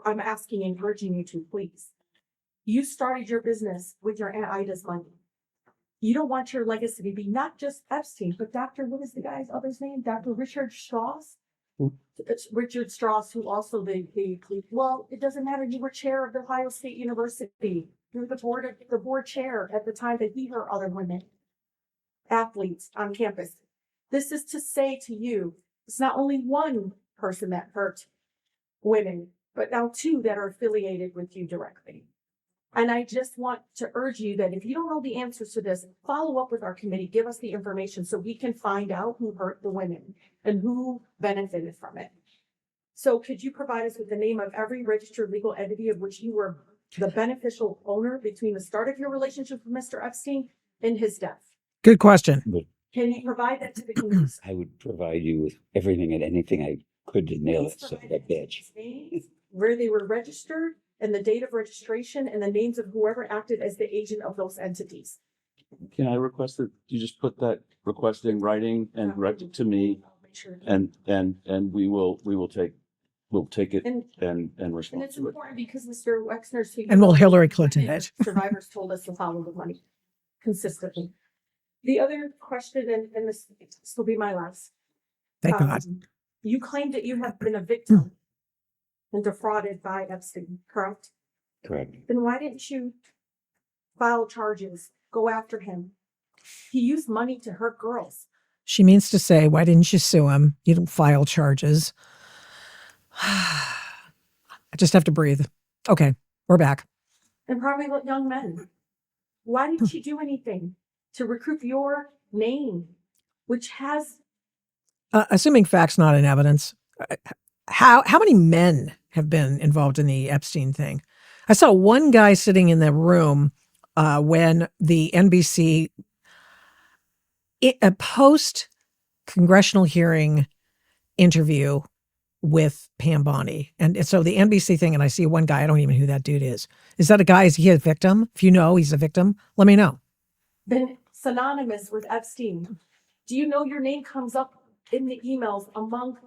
I'm asking and urging you to, please. You started your business with your Aunt Ida's money. You don't want your legacy to be not just Epstein, but what is the guy's other's name? Dr. Richard Strauss? It's Richard Strauss, who also well, it doesn't matter. You were chair of the Ohio State University. You were the board chair at the time that he hurt other women, athletes on campus. This is to say to you, it's not only one person that hurt women, but now two that are affiliated with you directly. And I just want to urge you that if you don't know the answers to this, follow up with our committee, give us the information so we can find out who hurt the women and who benefited from it. So could you provide us with the name of every registered legal entity of which you were the beneficial owner between the start of your relationship with Mr. Epstein and his death? Good question. But Can you provide that to the community? I would provide you with everything and anything I could to nail Please it, son of a provide bitch. names, where they were registered and the date of registration and the names of whoever acted as the agent of those entities. Can I request that you just put that request in writing and direct it to me, I'll make sure. and we'll take it And and respond it's to it. important because Mr. Wexner's. And will Hillary Clinton it? Survivors told us to follow the money consistently. The other question, and this will be my last. Thank God. You claim that you have been a victim and defrauded by Epstein, correct? Correct. Then why didn't you file charges, go after him? He used money to hurt girls. She means to say, why didn't you sue him? You don't file charges. I just have to breathe. Okay, we're back. And probably young men. Why didn't you do anything to recoup your name, which has Assuming facts not in evidence, how many men have been involved in the Epstein thing? I saw one guy sitting in the room when the NBC, a post-congressional hearing interview with Pam Bondi. And so the NBC thing, and I see one guy, I don't even know who that dude is. Is that a guy? Is he a victim? If you know he's a victim, let me know. been synonymous with Epstein. Do you know your name comes up in the emails among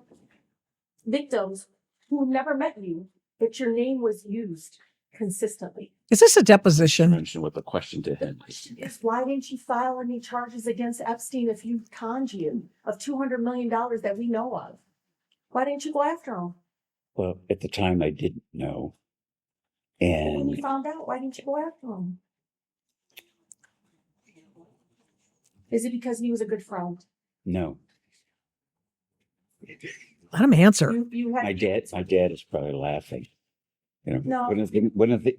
victims who never met you, but your name was used consistently? Is this a deposition? Mention with a question to The him. question is, why didn't you file any charges against Epstein if you conned you of $200 million that we know of? Why didn't you go after him? Well, at the time I didn't know. When you And found out, why didn't you go after him? Is it because he was a good friend? no, Let him answer. You had my dad is probably laughing. You know, No. one of the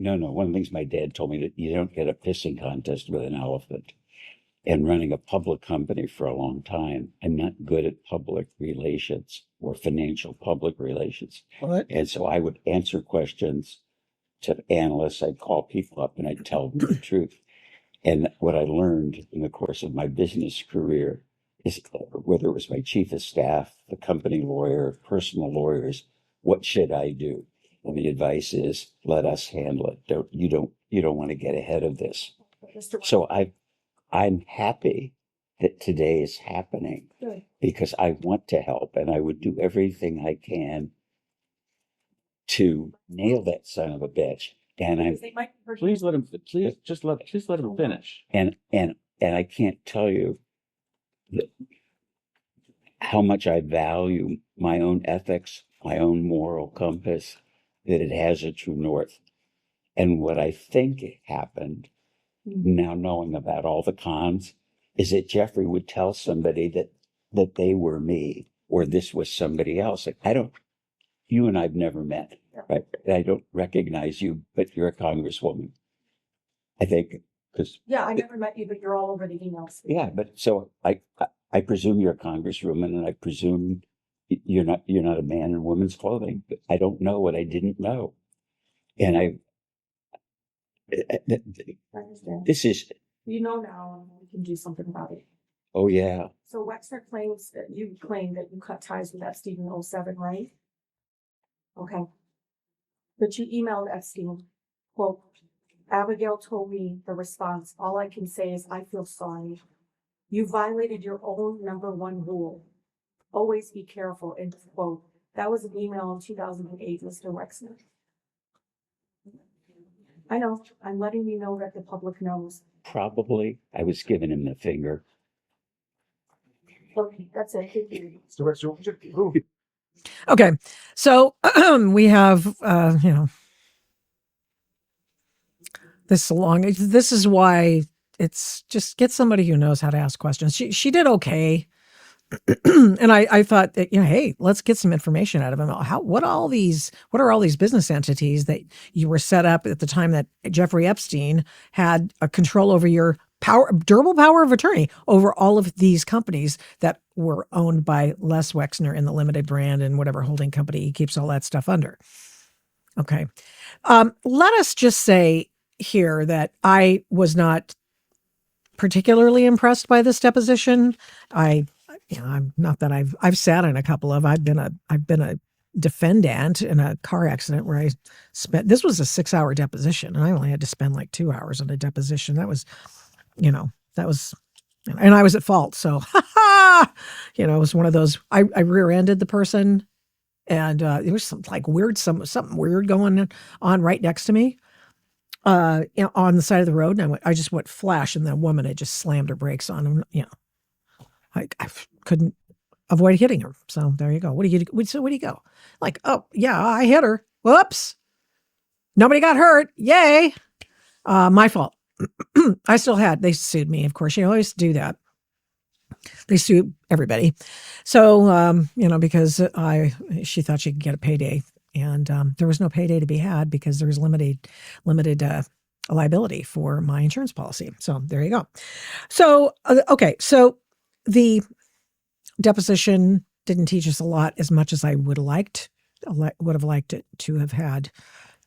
things my dad told me, that you don't get a pissing contest with an elephant. And running a public company for a long time, I'm not good at public relations or financial public relations. What? And so I would answer questions to analysts. I'd call people up and I'd tell them the truth. And what I learned in the course of my business career is, whether it was my chief of staff, the company lawyer, personal lawyers, what should I do? And the advice is, let us handle it. You don't want to get ahead of this. Mr. So I'm happy that today is happening Good. because I want to help, and I would do everything I can to nail that son of a bitch. And Because they might hurt you. Please let him finish. and I can't tell you how much I value my own ethics, my own moral compass, that it has a true north. And what I think happened, now knowing about all the cons, is that Jeffrey would tell somebody that they were me or this was somebody else. Like, you and I've never met, right? I don't recognize you, but you're a congresswoman. I think, because Yeah, I never met you, but you're all over the emails. yeah, but so I presume you're a congresswoman, and I presume you're not a man in woman's clothing. But I don't know what I didn't know, and I understand. this is, You know now, and we can do something about it. oh yeah, So Wexner claims that you claim that you cut ties with Epstein in 2007, right? Okay. But you emailed Epstein, quote, Abigail told me the response, all I can say is I feel sorry. You violated your own #1 rule. Always be careful, end quote. That was an email in 2008, Mr. Wexner. I know, I'm letting you know that the public knows. probably I was giving him the finger. Okay, that's it. Thank you. So, Rex, who? Okay, so we have, this is why it's just get somebody who knows how to ask questions. She did okay. And I thought that, hey, let's get some information out of him. What are all these business entities that you were set up at the time that Jeffrey Epstein had a control over your durable power of attorney over all of these companies that were owned by Les Wexner in the limited brand and whatever holding company he keeps all that stuff under. Okay. Let us just say here that I was not particularly impressed by this deposition. I'm not that I've sat in a couple of. I've been a defendant in a car accident where I spent. This was a 6-hour deposition, and I only had to spend like 2 hours on a deposition. That was, and I was at fault. So, it was one of those. I rear-ended the person, and there was something weird going on right next to me. On the side of the road, and I just went flash, and the woman had just slammed her brakes on him. I couldn't avoid hitting her. So there you go. What do you go? Like, oh yeah, I hit her. Whoops. Nobody got hurt. Yay. My fault. They sued me. Of course, you always do that. They sued everybody. So, because she thought she could get a payday. And there was no payday to be had because there was limited liability for my insurance policy. So there you go. So, okay. So the deposition didn't teach us a lot as much as I would have liked it to have had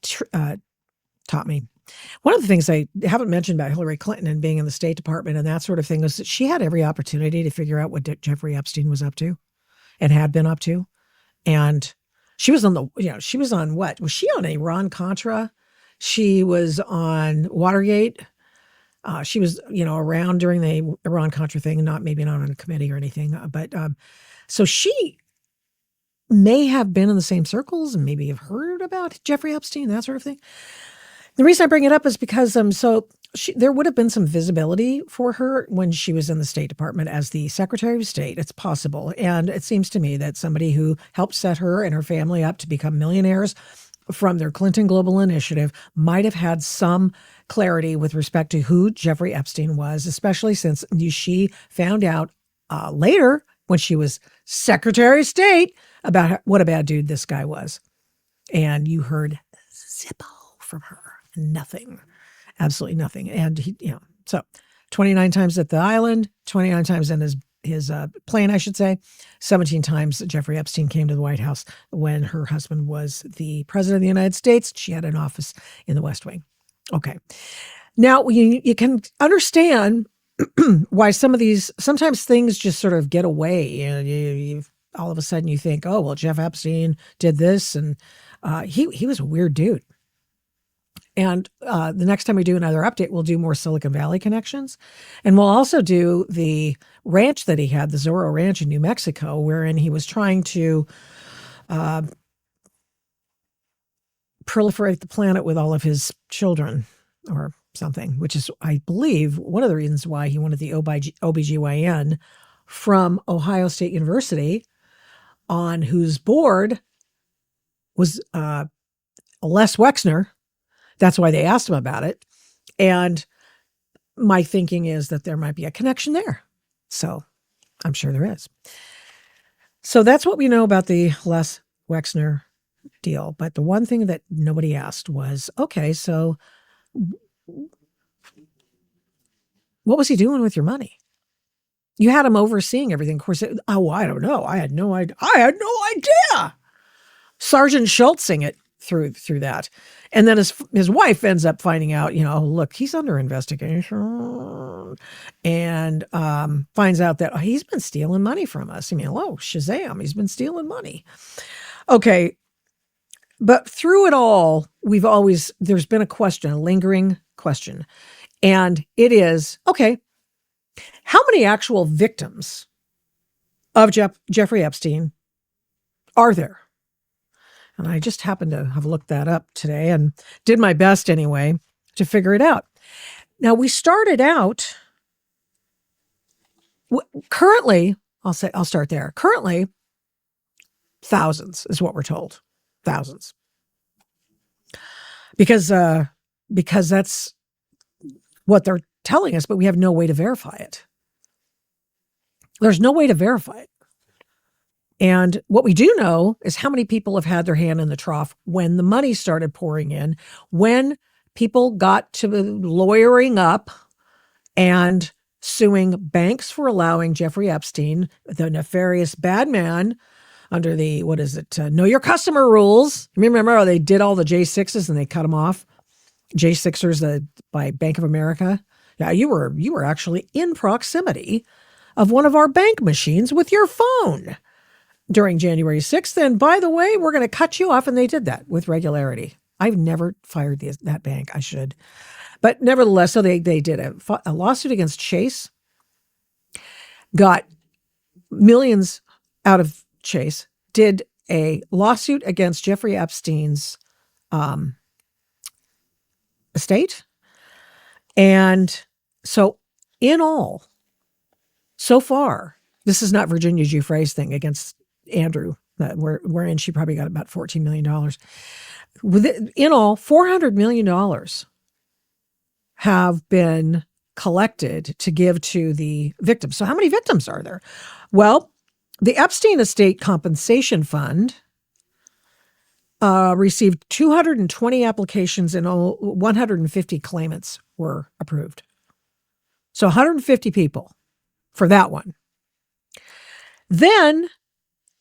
taught me. One of the things I haven't mentioned about Hillary Clinton and being in the State Department and that sort of thing is that she had every opportunity to figure out what Jeffrey Epstein was up to and had been up to. And she was she was on what? Was she on Iran-Contra? She was on Watergate. She was, around during the Iran-Contra thing, maybe not on a committee or anything. But so she may have been in the same circles and maybe have heard about Jeffrey Epstein, that sort of thing. The reason I bring it up is because there would have been some visibility for her when she was in the State Department as the Secretary of State. It's possible. And it seems to me that somebody who helped set her and her family up to become millionaires from their Clinton Global Initiative might have had some clarity with respect to who Jeffrey Epstein was, especially since she found out later when she was Secretary of State about what a bad dude this guy was. And you heard zippo from her. Nothing. Absolutely nothing. And so 29 times at the island, 29 times in his plane, I should say, 17 times Jeffrey Epstein came to the White House when her husband was the president of the United States. She had an office in the West Wing. Okay. Now you can understand why sometimes things just sort of get away. You all of a sudden you think, oh, well, Jeff Epstein did this. And he was a weird dude. And the next time we do another update, we'll do more Silicon Valley connections. And we'll also do the ranch that he had, the Zorro Ranch in New Mexico, wherein he was trying to proliferate the planet with all of his children or something, which is, I believe, one of the reasons why he wanted the OBGYN from Ohio State University, on whose board was Les Wexner. That's why they asked him about it. And my thinking is that there might be a connection there. So I'm sure there is. So that's what we know about the Les Wexner deal. But the one thing that nobody asked was, okay, so what was he doing with your money? You had him overseeing everything. Of course, I don't know. I had no idea. Sergeant Schultzing it through that. And then his wife ends up finding out, look, he's under investigation, and finds out that he's been stealing money from us. Shazam, he's been stealing money. Okay. But through it all, there's been a lingering question. And it is, okay, how many actual victims of Jeffrey Epstein are there? And I just happened to have looked that up today and did my best anyway to figure it out. Now, we started out currently, I'll start there. Currently, thousands is what we're told. Thousands. Because that's what they're telling us, but we have no way to verify it. There's no way to verify it. And what we do know is how many people have had their hand in the trough when the money started pouring in, when people got to lawyering up and suing banks for allowing Jeffrey Epstein, the nefarious bad man, under the, know your customer rules. Remember, they did all the J6s and they cut them off. J6ers by Bank of America Yeah, you were actually in proximity of one of our bank machines with your phone during January 6th. And by the way, we're going to cut you off. And they did that with regularity. I've never fired that bank. I should. But nevertheless, so they did a lawsuit against Chase, got millions out of Chase, did a lawsuit against Jeffrey Epstein's estate. And so in all, so far, this is not Virginia Giuffre's thing against Andrew, wherein she probably got about $14 million. In all, $400 million have been collected to give to the victims. So how many victims are there? Well, the Epstein Estate Compensation Fund received 220 applications and 150 claimants were approved. So 150 people for that one. Then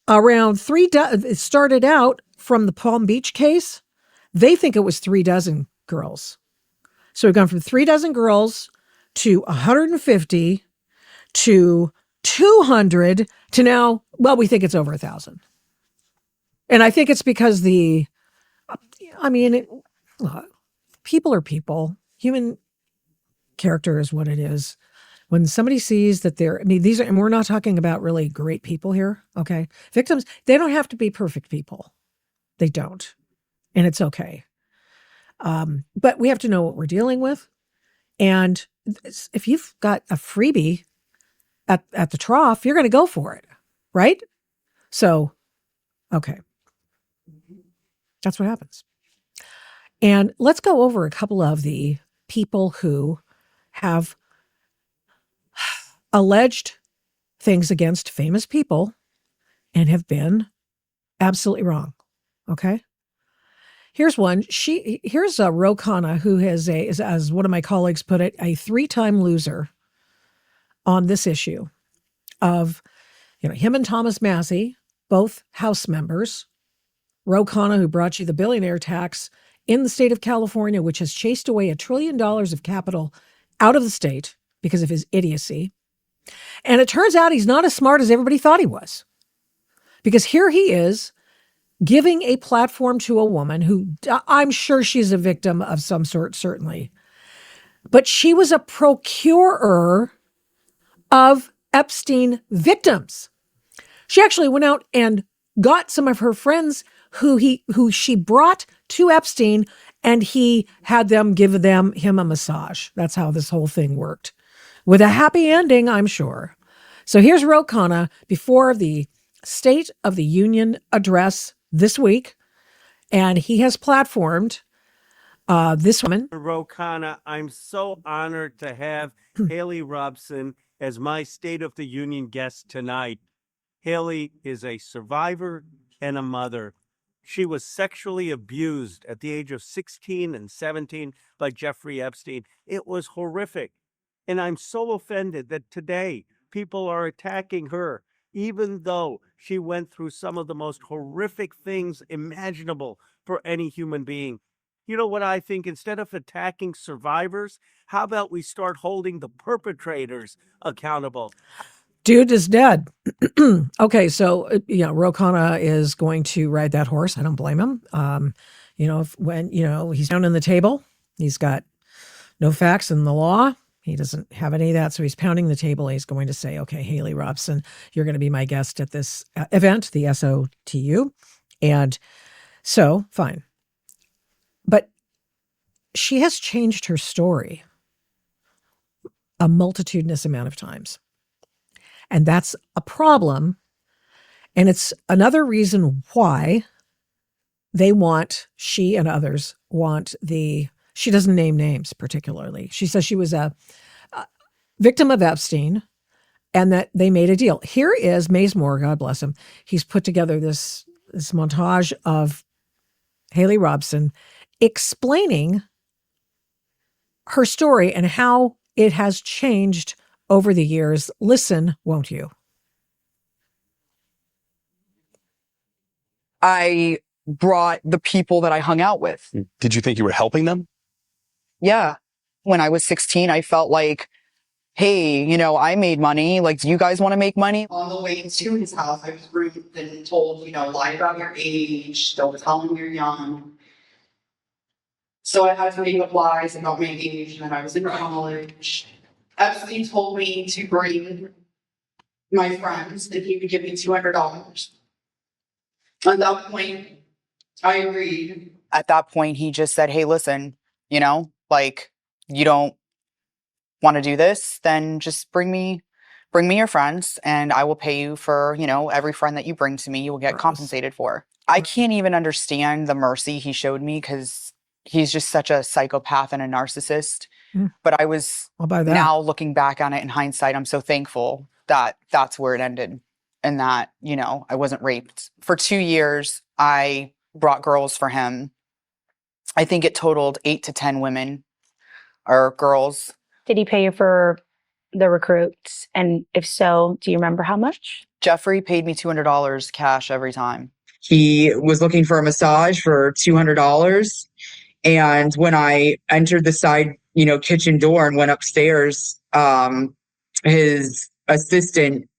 around it started out from the Palm Beach case. They think it was 3 dozen girls. So we've gone from 3 dozen girls to 150 to 200 to now, well, we think it's over 1,000. And I think it's because people are people. Human character is what it is. When somebody sees that and we're not talking about really great people here, okay? Victims, they don't have to be perfect people. They don't. And it's okay. But we have to know what we're dealing with. And if you've got a freebie at the trough, you're going to go for it, right? So, okay. That's what happens. And let's go over a couple of the people who have alleged things against famous people and have been absolutely wrong. Okay. Here's one. Here's Ro Khanna, who is as one of my colleagues put it, a 3-time loser on this issue of, him and Thomas Massey, both House members. Ro Khanna, who brought you the billionaire tax in the state of California, which has chased away $1 trillion of capital out of the state because of his idiocy. And it turns out he's not as smart as everybody thought he was. Because here he is giving a platform to a woman who I'm sure she's a victim of some sort, certainly. But she was a procurer of Epstein victims. She actually went out and got some of her friends who she brought to Epstein, and he had them give him a massage. That's how this whole thing worked. With a happy ending, I'm sure. So here's Ro Khanna before the State of the Union address this week, and he has platformed this woman. Ro Khanna, I'm so honored to have Haley Robson as my State of the Union guest tonight. Haley is a survivor and a mother. She was sexually abused at the age of 16 and 17 by Jeffrey Epstein. It was horrific. And I'm so offended that today people are attacking her, even though she went through some of the most horrific things imaginable for any human being. You know what I think? Instead of attacking survivors, how about we start holding the perpetrators accountable? Dude is dead. Okay, so Ro Khanna is going to ride that horse. I don't blame him. When he's down on the table, he's got no facts in the law. He doesn't have any of that, so he's pounding the table. He's going to say, okay, Haley Robson, you're going to be my guest at this event, the SOTU. And so, fine. But she has changed her story a multitudinous amount of times. And that's a problem. And it's another reason why she and others want she doesn't name names particularly. She says she was a victim of Epstein and that they made a deal. Here is Maze Moore, God bless him. He's put together this montage of Haley Robson explaining her story and how it has changed over the years. Listen, won't you? I brought the people that I hung out with. Did you think you were helping them? Yeah. when I was 16, I felt like, hey, you know, I made money. Like, do you guys want to make money? On the way to his house, I was rude and told, you know, lie about your age. Don't tell him you're young. So I had to make up lies about my age and that I was in college. Epstein told me to bring my friends and he would give me $200. At that point, I agreed. At that point, he just said, hey, listen, you know, like, you don't want to do this, then just bring me your friends and I will pay you for, you know, every friend that you bring to me, you will get compensated for. I can't even understand the mercy he showed me because he's just such a psychopath and a narcissist. But I was now looking back on it in hindsight, I'm so thankful that that's where it ended and that, you know, I wasn't raped. For 2 years, I brought girls for him. I think it totaled 8 to 10 women or girls. Did he pay you for the recruits? And if so, do you remember how much? Jeffrey paid me $200 cash every time. He was looking for a massage for $200. And when I entered the side, you know, kitchen door and went upstairs, his assistant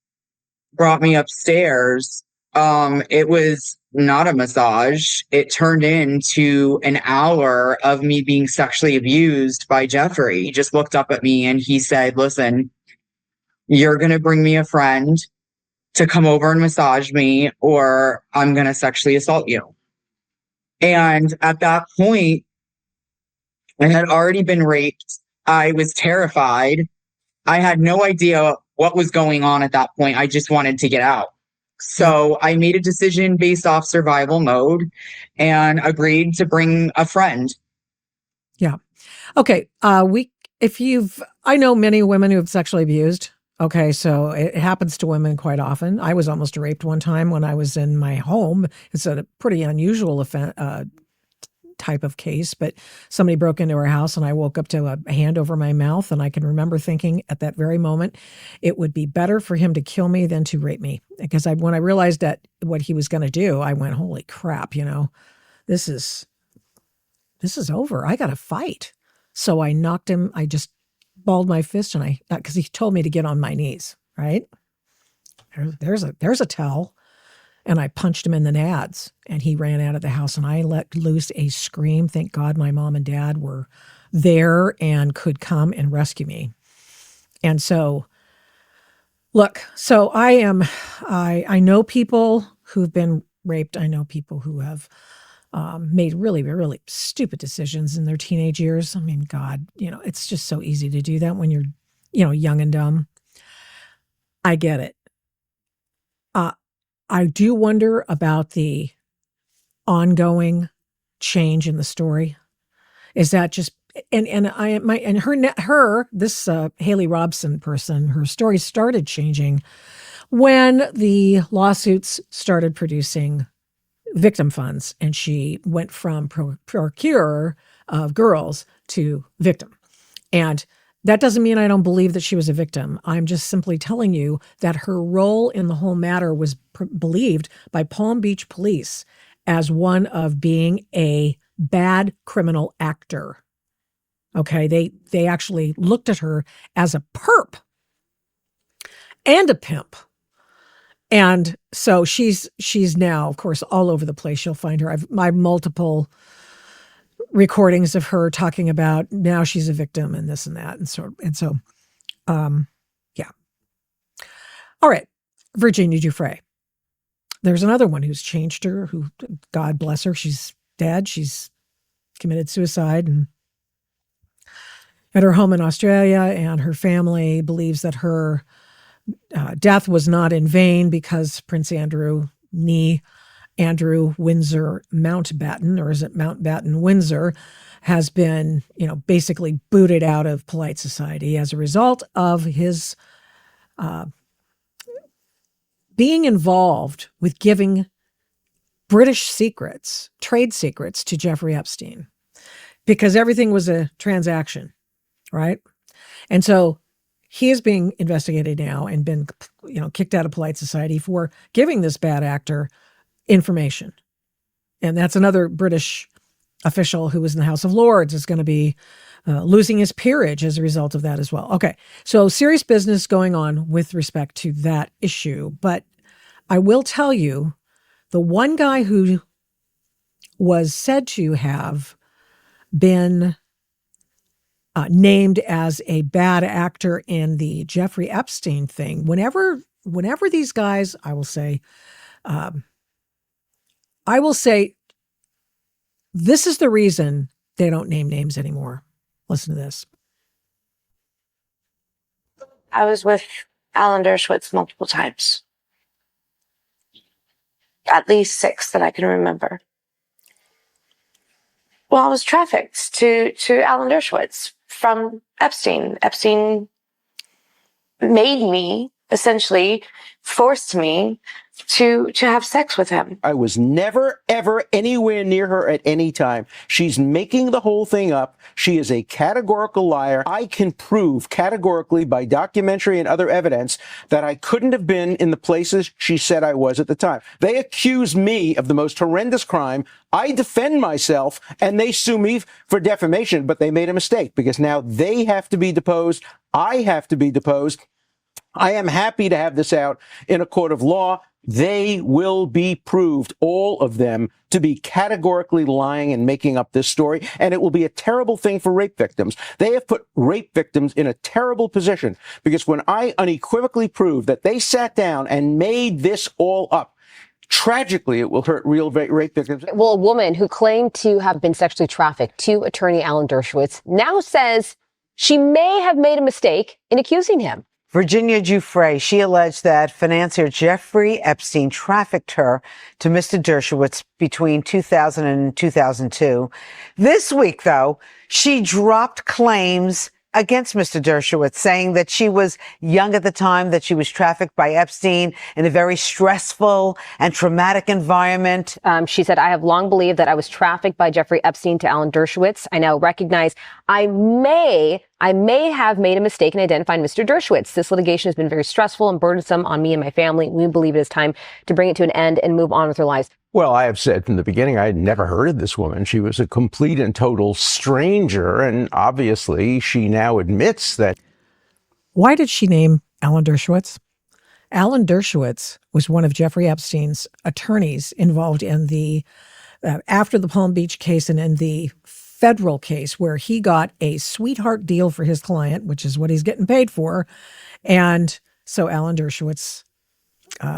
brought me upstairs. It was not a massage. It turned into an hour of me being sexually abused by Jeffrey. He just looked up at me and he said, listen, you're going to bring me a friend to come over and massage me or I'm going to sexually assault you. And at that point, I had already been raped. I was terrified. I had no idea what was going on at that point. I just wanted to get out. So I made a decision based off survival mode and agreed to bring a friend. Yeah. Okay. I know many women who have sexually abused. Okay. So it happens to women quite often. I was almost raped one time when I was in my home. It's a pretty unusual type of case, but somebody broke into our house and I woke up to a hand over my mouth. And I can remember thinking at that very moment, it would be better for him to kill me than to rape me. Because when I realized that what he was going to do, I went, holy crap, you know, this is over. I got to fight. So I knocked him. I just balled my fist and because he told me to get on my knees, right? There's a towel. And I punched him in the nads and he ran out of the house and I let loose a scream. Thank God my mom and dad were there and could come and rescue me. And so, look, so I know people who've been raped. I know people who have made really, really stupid decisions in their teenage years. I mean, God, you know, it's just so easy to do that when you're, you know, young and dumb. I get it. I do wonder about the ongoing change in the story. Is that just this Haley Robson person, her story started changing when the lawsuits started producing victim funds, and she went from procurer of girls to victim. And that doesn't mean I don't believe that she was a victim. I'm just simply telling you that her role in the whole matter was believed by Palm Beach police as one of being a bad criminal actor. Okay, they actually looked at her as a perp and a pimp. And so she's now, of course, all over the place. You'll find her. I've multiple recordings of her talking about now she's a victim and this and that. And so, yeah. All right. Virginia Giuffre. There's another one who's changed her, who, God bless her, she's dead. She's committed suicide and at her home in Australia, and her family believes that her death was not in vain because Prince Andrew Windsor Mountbatten, or is it Mountbatten Windsor, has been, you know, basically booted out of polite society as a result of his being involved with giving British secrets, trade secrets to Jeffrey Epstein, because everything was a transaction, right? And so he is being investigated now and been, you know, kicked out of polite society for giving this bad actor information. And that's another British official who was in the House of Lords is going to be losing his peerage as a result of that as well. Okay, so serious business going on with respect to that issue. But I will tell you, the one guy who was said to have been named as a bad actor in the Jeffrey Epstein thing, whenever these guys, I will say, this is the reason they don't name names anymore. Listen to this. I was with Alan Dershowitz multiple times. At least 6 that I can remember. Well, I was trafficked to Alan Dershowitz from Epstein. Epstein made me, essentially forced me to have sex with him. I was never, ever anywhere near her at any time. She's making the whole thing up. She is a categorical liar. I can prove categorically by documentary and other evidence that I couldn't have been in the places she said I was at the time. They accuse me of the most horrendous crime. I defend myself, and they sue me for defamation, but they made a mistake because now they have to be deposed. I have to be deposed. I am happy to have this out in a court of law. They will be proved, all of them, to be categorically lying and making up this story, and it will be a terrible thing for rape victims. They have put rape victims in a terrible position because when I unequivocally prove that they sat down and made this all up, tragically, it will hurt real rape victims. Well, a woman who claimed to have been sexually trafficked to attorney Alan Dershowitz now says she may have made a mistake in accusing him. Virginia Giuffre, she alleged that financier Jeffrey Epstein trafficked her to Mr. Dershowitz between 2000 and 2002. This week, though, she dropped claims against Mr. Dershowitz, saying that she was young at the time that she was trafficked by Epstein in a very stressful and traumatic environment. She said, I have long believed that I was trafficked by Jeffrey Epstein to Alan Dershowitz. I now recognize I may have made a mistake in identifying Mr. Dershowitz. This litigation has been very stressful and burdensome on me and my family. We believe it is time to bring it to an end and move on with our lives. Well, I have said from the beginning, I had never heard of this woman. She was a complete and total stranger, and obviously she now admits that. Why did she name Alan Dershowitz? Alan Dershowitz was one of Jeffrey Epstein's attorneys involved in the, after the Palm Beach case and in the federal case where he got a sweetheart deal for his client, which is what he's getting paid for. And so Alan Dershowitz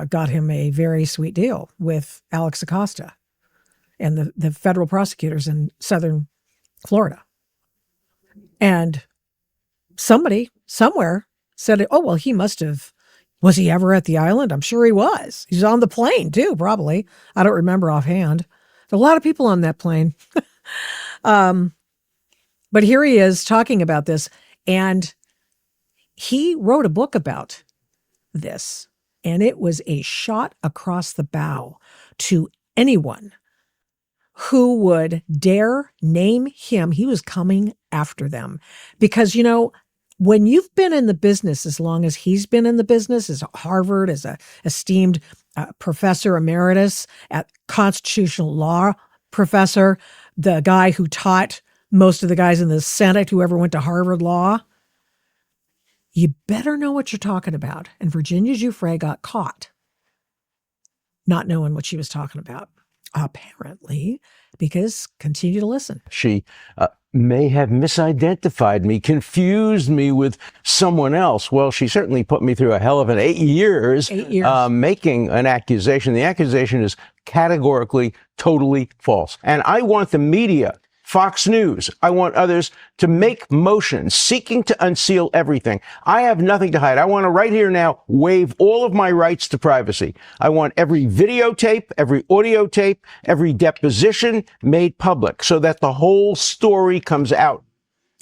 got him a very sweet deal with Alex Acosta and the federal prosecutors in Southern Florida. And somebody somewhere said, oh, well, he must have, was he ever at the island? I'm sure he was. He's on the plane too, probably. I don't remember offhand. There's a lot of people on that plane. But here he is talking about this, and he wrote a book about this, and it was a shot across the bow to anyone who would dare name him. He was coming after them because, you know, when you've been in the business as long as he's been in the business, as Harvard, as a esteemed professor emeritus, at constitutional law professor, the guy who taught most of the guys in the Senate who ever went to Harvard Law, you better know what you're talking about. And Virginia Giuffre got caught not knowing what she was talking about, apparently, because continue to listen. She may have misidentified me, confused me with someone else. Well, she certainly put me through a hell of an 8 years, making an accusation. The accusation is categorically, totally false. And I want the media, Fox News, I want others to make motions seeking to unseal everything. I have nothing to hide. I want to right here now waive all of my rights to privacy. I want every videotape, every audio tape, every deposition made public so that the whole story comes out.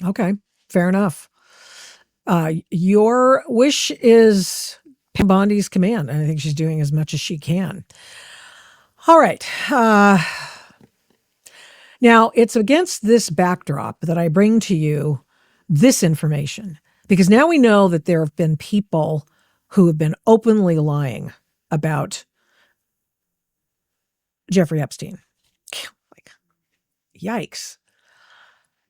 Okay, fair enough. Your wish is Pam Bondi's command. I think she's doing as much as she can. All right. Now, it's against this backdrop that I bring to you this information, because now we know that there have been people who have been openly lying about Jeffrey Epstein. Like, yikes.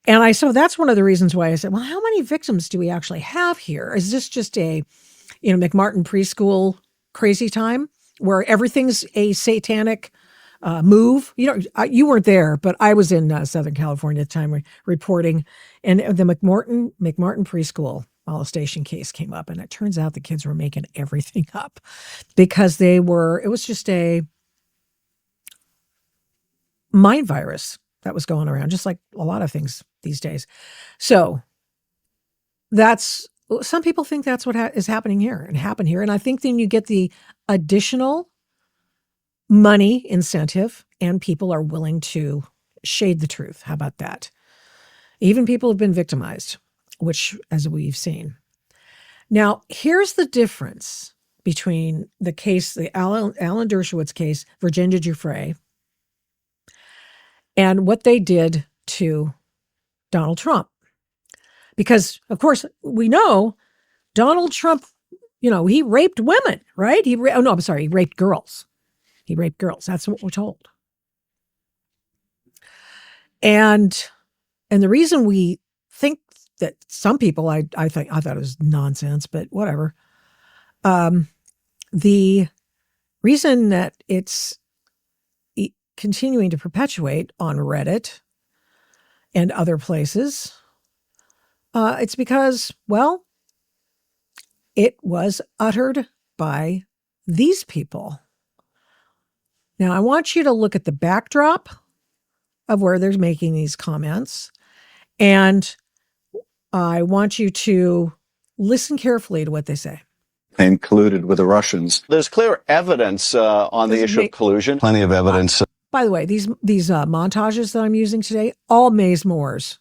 And so that's one of the reasons why I said, well, how many victims do we actually have here? Is this just a, McMartin preschool crazy time where everything's a satanic move? You weren't there, but I was in Southern California at the time reporting, and the McMartin preschool molestation case came up, and it turns out the kids were making everything up because it was just a mind virus that was going around, just like a lot of things these days. So some people think that's what is happening here and happened here. And I think then you get the additional money incentive and people are willing to shade the truth. How about that? Even people have been victimized, which, as we've seen. Now, here's the difference between the case, the Alan Dershowitz case, Virginia Giuffre, and what they did to Donald Trump. Because, of course, we know Donald Trump, he raped women, right? He raped girls. He raped girls. That's what we're told. And the reason we think that some people, I thought it was nonsense, but whatever. The reason that it's continuing to perpetuate on Reddit and other places, it's because, well, it was uttered by these people. Now, I want you to look at the backdrop of where they're making these comments, and I want you to listen carefully to what they say. And colluded with the Russians. There's clear evidence on the issue of collusion. Plenty of evidence. By the way, these montages that I'm using today, all Maze Moore's.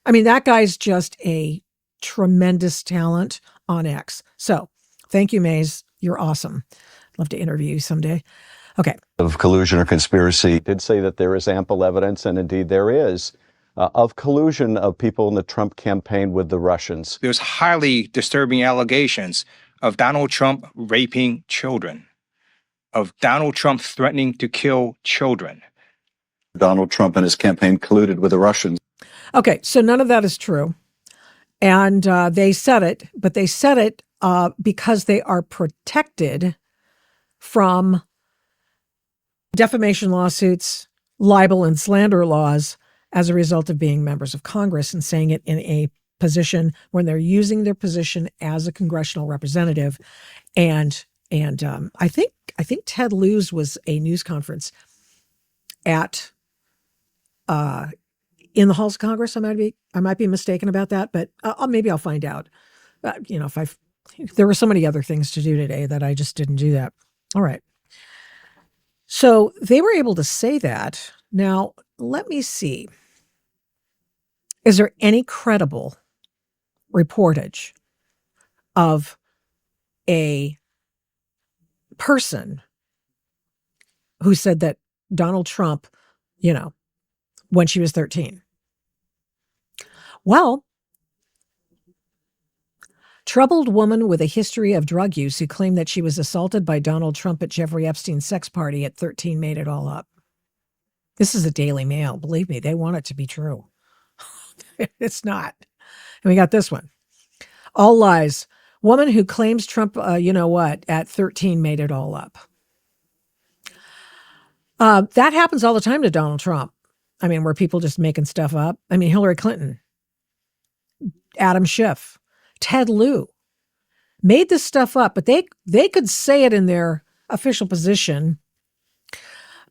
I mean, that guy's just a tremendous talent on X. So thank you, Maze. You're awesome. Love to interview you someday. Okay. Of collusion or conspiracy. Did say that there is ample evidence, and indeed there is, of collusion of people in the Trump campaign with the Russians. There's highly disturbing allegations of Donald Trump raping children, of Donald Trump threatening to kill children. Donald Trump and his campaign colluded with the Russians. Okay, so none of that is true. And they said it, but they said it because they are protected from defamation lawsuits, libel and slander laws as a result of being members of Congress and saying it in a position when they're using their position as a congressional representative. And I think Ted Lieu's was a news conference at in the halls of Congress. I might be mistaken about that, but maybe I'll find out. There were so many other things to do today that I just didn't do that. All right. So they were able to say that. Now, let me see. Is there any credible reportage of a person who said that Donald Trump, when she was 13? Well, troubled woman with a history of drug use who claimed that she was assaulted by Donald Trump at Jeffrey Epstein's sex party at 13 made it all up. This is the Daily Mail. Believe me, they want it to be true. It's not. And we got this one. All lies. Woman who claims Trump, at 13 made it all up. That happens all the time to Donald Trump. I mean, where people just making stuff up. I mean, Hillary Clinton, Adam Schiff, Ted Lieu made this stuff up, but they could say it in their official position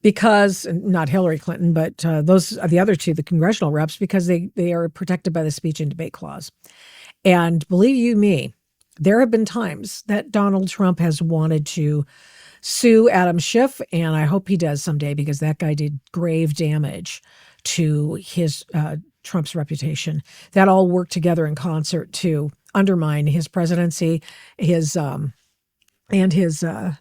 because, not Hillary Clinton, but those are the other two, the congressional reps, because they are protected by the speech and debate clause. And believe you me, there have been times that Donald Trump has wanted to sue Adam Schiff, and I hope he does someday because that guy did grave damage to his Trump's reputation. That all worked together in concert to undermine his presidency, his candidacy.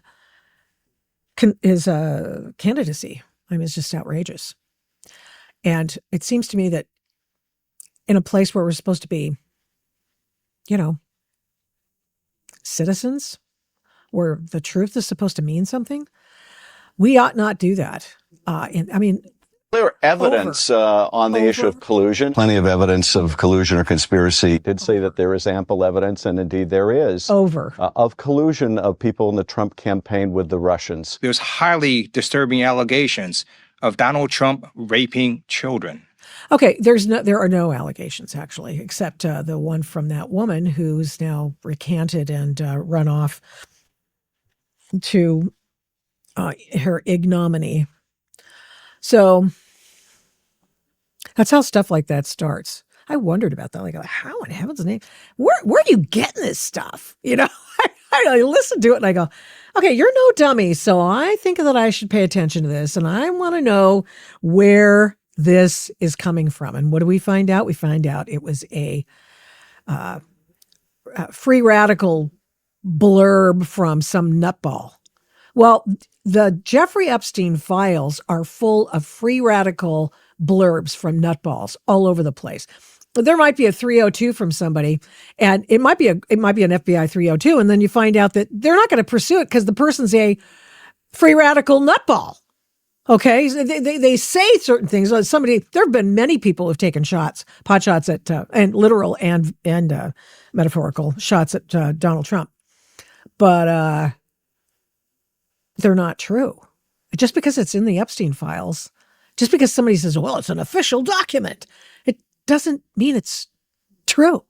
I mean, it's just outrageous. And it seems to me that in a place where we're supposed to be, citizens, where the truth is supposed to mean something, we ought not do that. Clear evidence on the issue of collusion. Plenty of evidence of collusion or conspiracy. Did say that there is ample evidence, and indeed there is, of collusion of people in the Trump campaign with the Russians. There's highly disturbing allegations of Donald Trump raping children. Okay, there are no allegations actually, except the one from that woman who's now recanted and run off to her ignominy. So that's how stuff like that starts. I wondered about that. Like, how in heaven's name? Where are you getting this stuff? You know, I listen to it and I go, okay, you're no dummy. So I think that I should pay attention to this, and I want to know where this is coming from. And what do we find out? We find out it was a free radical blurb from some nutball. Well, the Jeffrey Epstein files are full of free radical blurbs from nutballs all over the place. But there might be a 302 from somebody, and it might be an FBI 302, and then you find out that they're not going to pursue it because the person's a free radical nutball. Okay, so they say certain things. There have been many people who've taken pot shots at, and literal and metaphorical shots at Donald Trump, but they're not true. Just because it's in the Epstein files, just because somebody says, well, it's an official document, it doesn't mean it's true.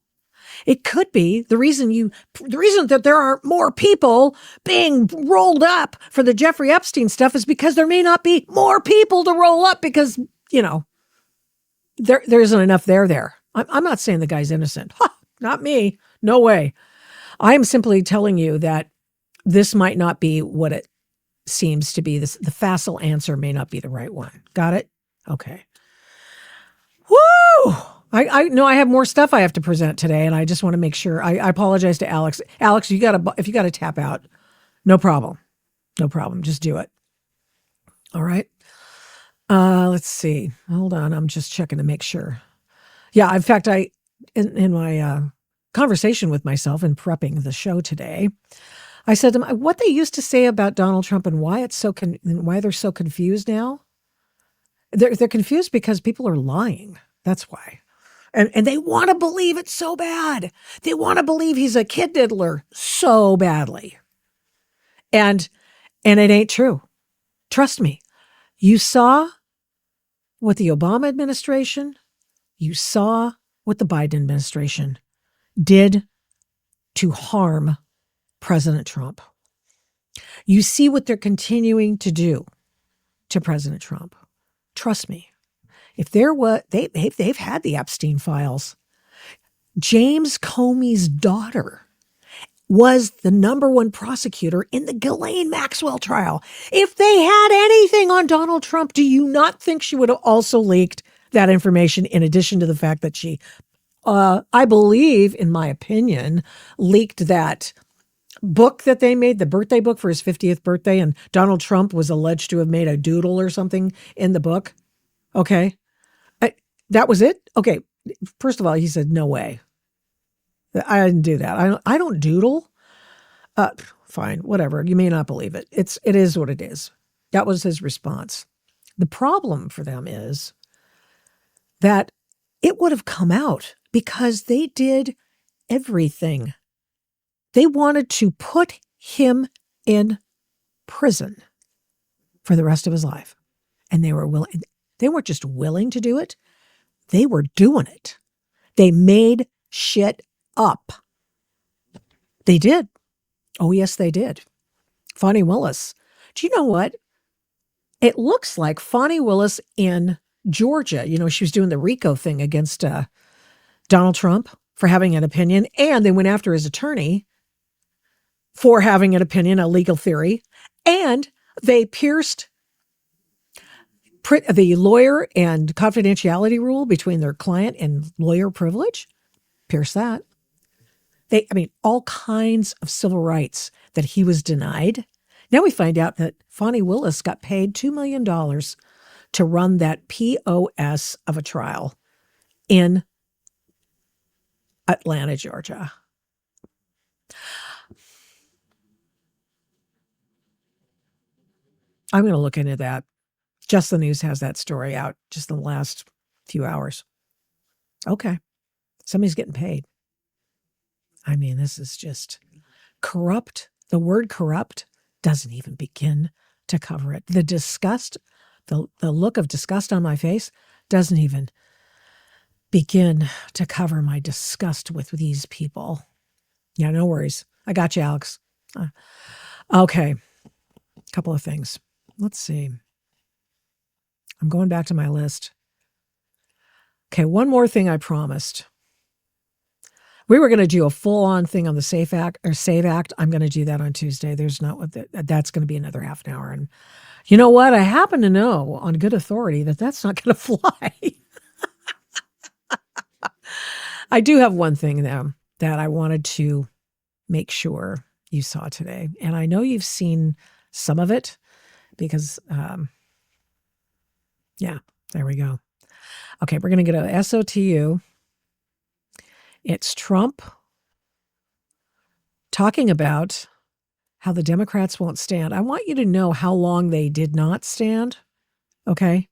It could be the reason that there aren't more people being rolled up for the Jeffrey Epstein stuff is because there may not be more people to roll up because, you know, there isn't enough there. I'm not saying the guy's innocent. Not me. No way. I'm simply telling you that this might not be what it seems to be. The facile answer may not be the right one. Got it? Okay. Woo! I know I have more stuff I have to present today, and I just want to make sure. I apologize to Alex. Alex, if you gotta tap out, no problem. No problem. Just do it. All right. Let's see. Hold on. I'm just checking to make sure. Yeah, in fact, in my conversation with myself in prepping the show today, I said to them, what they used to say about Donald Trump and why why they're so confused now. They're confused because people are lying. That's why. And they want to believe it so bad. They want to believe he's a kid diddler so badly. And it ain't true. Trust me. You saw what the Obama administration, you saw what the Biden administration did to harm President Trump. You see what they're continuing to do to President Trump. Trust me. If they've had the Epstein files. James Comey's daughter was the #1 prosecutor in the Ghislaine Maxwell trial. If they had anything on Donald Trump, do you not think she would have also leaked that information in addition to the fact that she, I believe, in my opinion, leaked that book that they made, the birthday book for his 50th birthday, and Donald Trump was alleged to have made a doodle or something in the book? Okay. That was it? Okay. First of all, he said, no way. I didn't do that. I don't doodle. Fine, whatever. You may not believe it. It is what it is. That was his response. The problem for them is that it would have come out because they did everything. They wanted to put him in prison for the rest of his life. And they were willing. They weren't just willing to do it. They were doing it. They made shit up. They did. Oh, yes, they did. Fani Willis. Do you know what? It looks like Fani Willis in Georgia. You know, she was doing the RICO thing against Donald Trump for having an opinion. And they went after his attorney for having an opinion, a legal theory. And they pierced the lawyer and confidentiality rule between their client and lawyer privilege. Pierce that. All kinds of civil rights that he was denied. Now we find out that Fani Willis got paid $2 million to run that POS of a trial in Atlanta, Georgia. I'm going to look into that. Just the News has that story out just in the last few hours. Okay. Somebody's getting paid. I mean, this is just corrupt. The word corrupt doesn't even begin to cover it. The disgust, the look of disgust on my face doesn't even begin to cover my disgust with these people. Yeah, no worries. I got you, Alex. Okay. A couple of things. Let's see. I'm going back to my list. Okay, one more thing I promised. We were going to do a full-on thing on the SAFE Act or SAVE Act. I'm going to do that on Tuesday. There's not what that's going to be another half an hour. And you know what? I happen to know on good authority that that's not going to fly. I do have one thing though that I wanted to make sure you saw today, and I know you've seen some of it because, yeah, there we go. Okay, we're going to get a SOTU. It's Trump talking about how the Democrats won't stand. I want you to know how long they did not stand. Okay?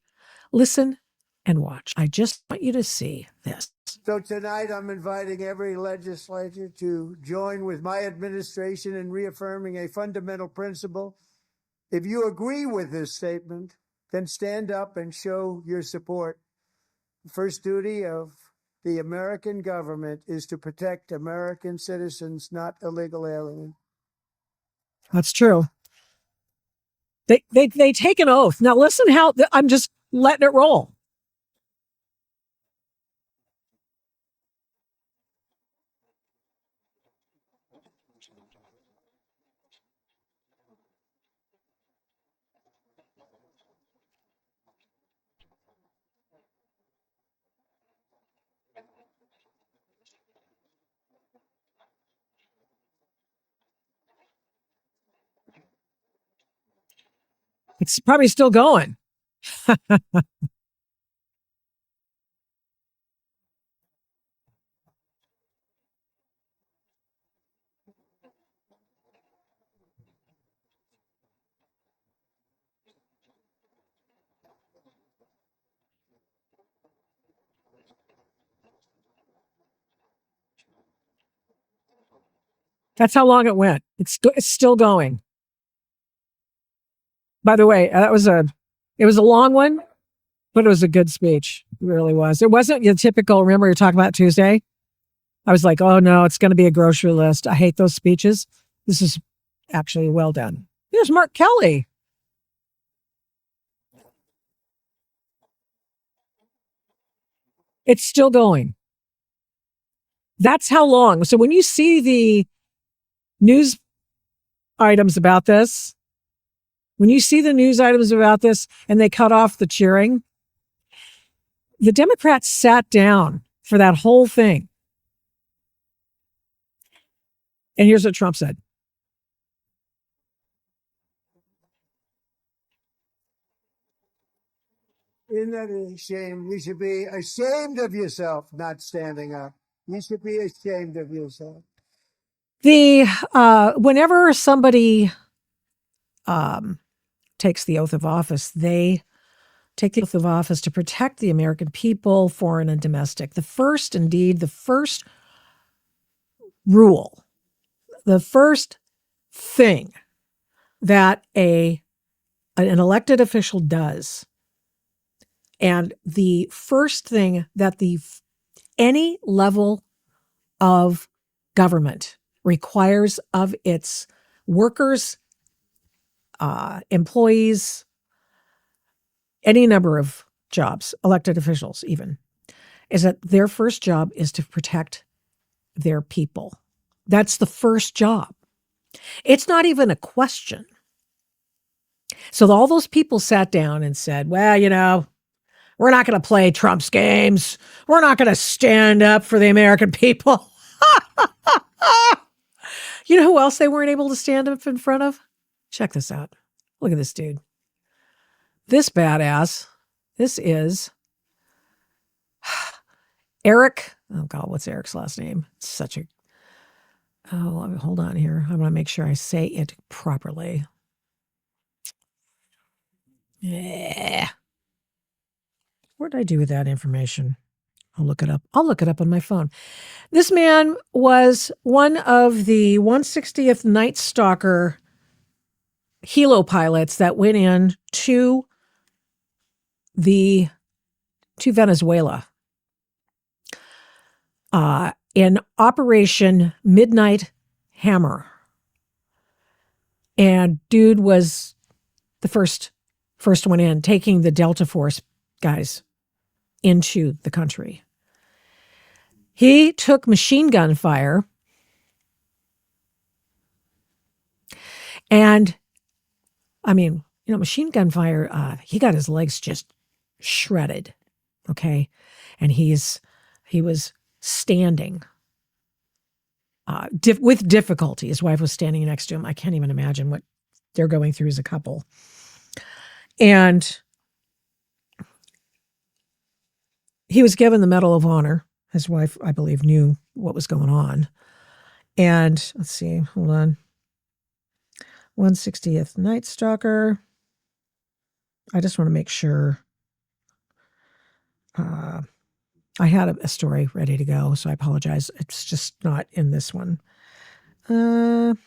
Listen and watch. I just want you to see this. So tonight I'm inviting every legislator to join with my administration in reaffirming a fundamental principle. If you agree with this statement, then stand up and show your support. The first duty of the American government is to protect American citizens, not illegal aliens. That's true. They take an oath. Now listen how I'm just letting it roll. It's probably still going. That's how long it went. It's still going. By the way, it was a long one, but it was a good speech. It really was. It wasn't your typical, remember you're talking about Tuesday? I was like, oh no, it's going to be a grocery list. I hate those speeches. This is actually well done. Here's Mark Kelly. It's still going. That's how long. So when you see the news items about this, and they cut off the cheering, the Democrats sat down for that whole thing. And here's what Trump said. Isn't that a shame? You should be ashamed of yourself not standing up. You should be ashamed of yourself. Whenever somebody takes the oath of office, they take the oath of office to protect the American people, foreign and domestic. The first rule, the first thing that an elected official does, and the first thing that any level of government requires of its workers, employees, any number of jobs, elected officials even, is that their first job is to protect their people. That's the first job. It's not even a question. So all those people sat down and said, well, we're not going to play Trump's games. We're not going to stand up for the American people. You know who else they weren't able to stand up in front of? Check this out. Look at this dude. This badass. This is Eric. Oh God, what's Eric's last name? Hold on here. I'm going to make sure I say it properly. Yeah. What did I do with that information? I'll look it up. I'll look it up on my phone. This man was one of the 160th Night Stalker helo pilots that went in to Venezuela in Operation Midnight Hammer. And dude was the first one in, taking the Delta Force guys into the country. He took machine gun fire, and I mean, machine gun fire, he got his legs just shredded. Okay. And he was standing with difficulty. His wife was standing next to him. I can't even imagine what they're going through as a couple. And he was given the Medal of Honor. His wife, I believe, knew what was going on. And let's see, hold on. 160th Night Stalker. I just want to make sure. I had a story ready to go, so I apologize. It's just not in this one. Oh,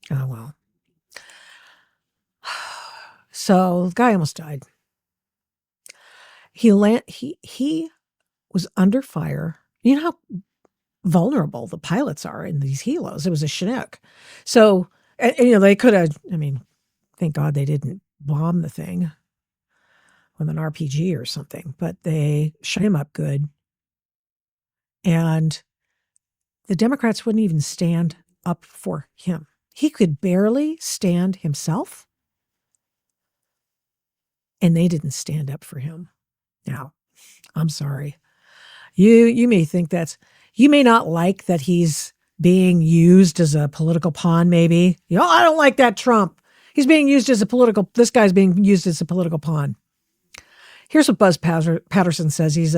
well. So the guy almost died. He was under fire. You know how vulnerable the pilots are in these helos. It was a Chinook. So, they could have, thank God they didn't bomb the thing with an RPG or something, but they shut him up good. And the Democrats wouldn't even stand up for him. He could barely stand himself, and they didn't stand up for him. Now, I'm sorry. You may think you may not like that he's being used as a political pawn, maybe. I don't like that Trump. This guy's being used as a political pawn. Here's what Buzz Patterson says. He's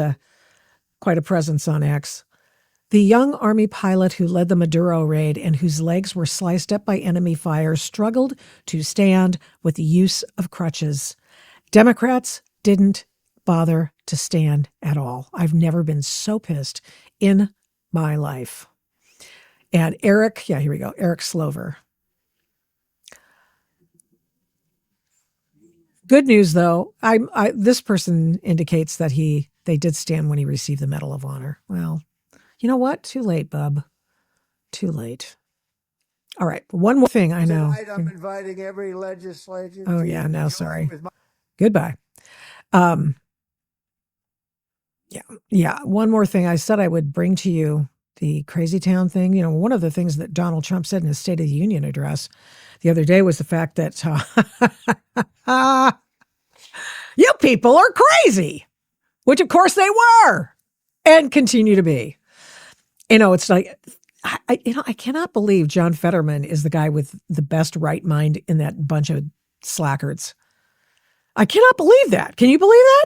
quite a presence on X. The young Army pilot who led the Maduro raid and whose legs were sliced up by enemy fire struggled to stand with the use of crutches. Democrats didn't bother to stand at all. I've never been so pissed in my life. And Eric Slover. Good news, though. This person indicates that they did stand when he received the Medal of Honor. Well, you know what? Too late, bub. Too late. All right. One more thing I know. Tonight I'm inviting every legislator. Oh, yeah. No, sorry. Goodbye. Yeah. One more thing. I said I would bring to you the crazy town thing. One of the things that Donald Trump said in his State of the Union address the other day was the fact that you people are crazy, which of course they were and continue to be. It's like, I cannot believe John Fetterman is the guy with the best right mind in that bunch of slackers. I cannot believe that. Can you believe that?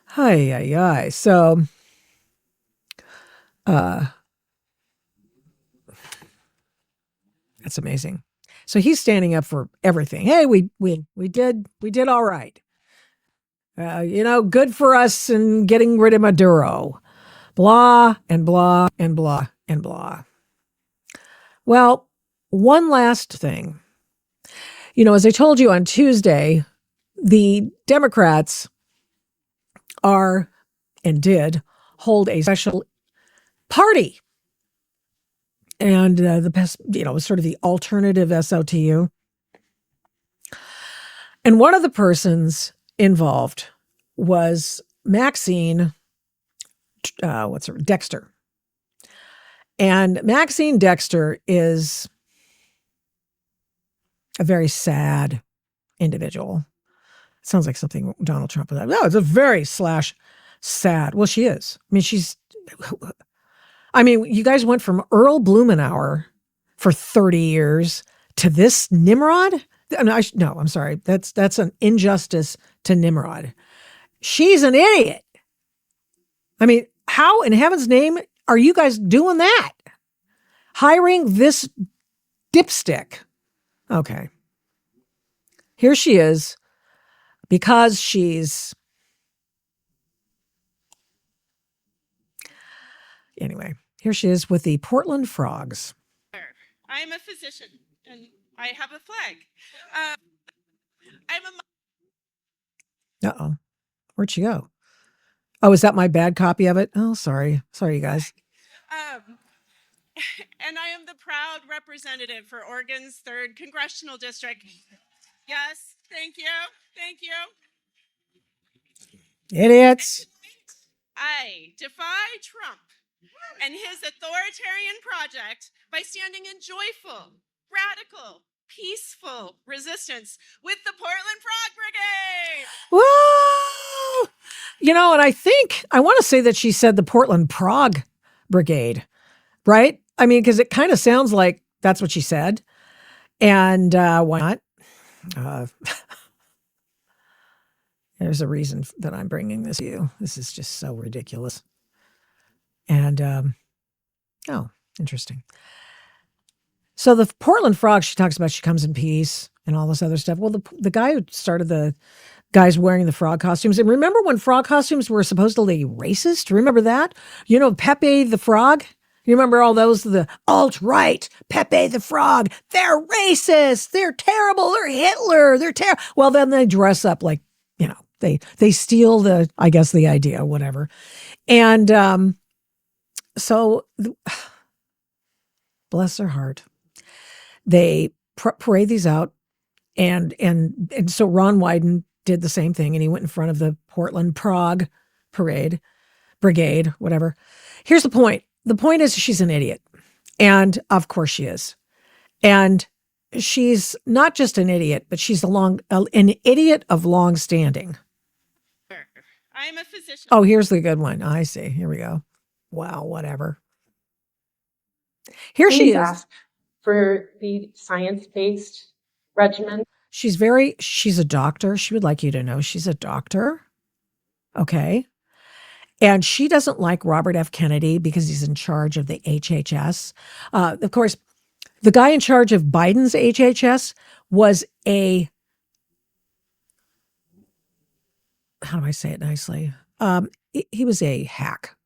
Hi. So, that's amazing. So he's standing up for everything. Hey, we did all right. Good for us in getting rid of Maduro. Blah and blah and blah and blah. Well, one last thing. As I told you on Tuesday, the Democrats are and did hold a special party. And the best, was sort of the alternative SOTU. And one of the persons involved was Maxine, Dexter. And Maxine Dexter is a very sad individual. It sounds like something Donald Trump would have. No, it's a very sad. Well, she is. You guys went from Earl Blumenauer for 30 years to this Nimrod? I'm sorry. That's an injustice to Nimrod. She's an idiot. How in heaven's name are you guys doing that? Hiring this dipstick. Okay. here she is, because she's, anyway, here she is with the Portland Frogs. I'm a physician and I have a flag. I'm a Uh-oh. Where'd she go? Oh, is that my bad copy of it? Oh, sorry. Sorry, you guys. and I am the proud representative for Oregon's 3rd Congressional District. Yes, thank you. Thank you. Idiots. I defy Trump and his authoritarian project by standing in joyful, radical, peaceful resistance with the Portland Frog Brigade. Whoa! And I want to say that she said the Portland Prague Brigade, right? I mean, because it kind of sounds like that's what she said. And why not? There's a reason that I'm bringing this to you. This is just so ridiculous. And, interesting. So the Portland Frog, she talks about, she comes in peace and all this other stuff. Well, the guy who started the guys wearing the frog costumes, and remember when frog costumes were supposedly racist? Remember that? Pepe the Frog? You remember all those, the alt-right, Pepe the Frog, they're racist, they're terrible, they're Hitler, they're terrible. Well, then they dress up like, they steal the idea, whatever. And so, bless their heart, they parade these out, and so Ron Wyden did the same thing, and he went in front of the Portland Prague brigade, whatever. Here's the point. The point is she's an idiot. And of course she is. And she's not just an idiot, but she's an idiot of long standing. I'm a physician. Oh, here's the good one. I see. Here we go. Wow, whatever. Here she is. Ask for the science-based regimen. She's a doctor. She would like you to know she's a doctor. Okay. And she doesn't like Robert F. Kennedy because he's in charge of the HHS. Of course, the guy in charge of Biden's HHS was how do I say it nicely? He was a hack,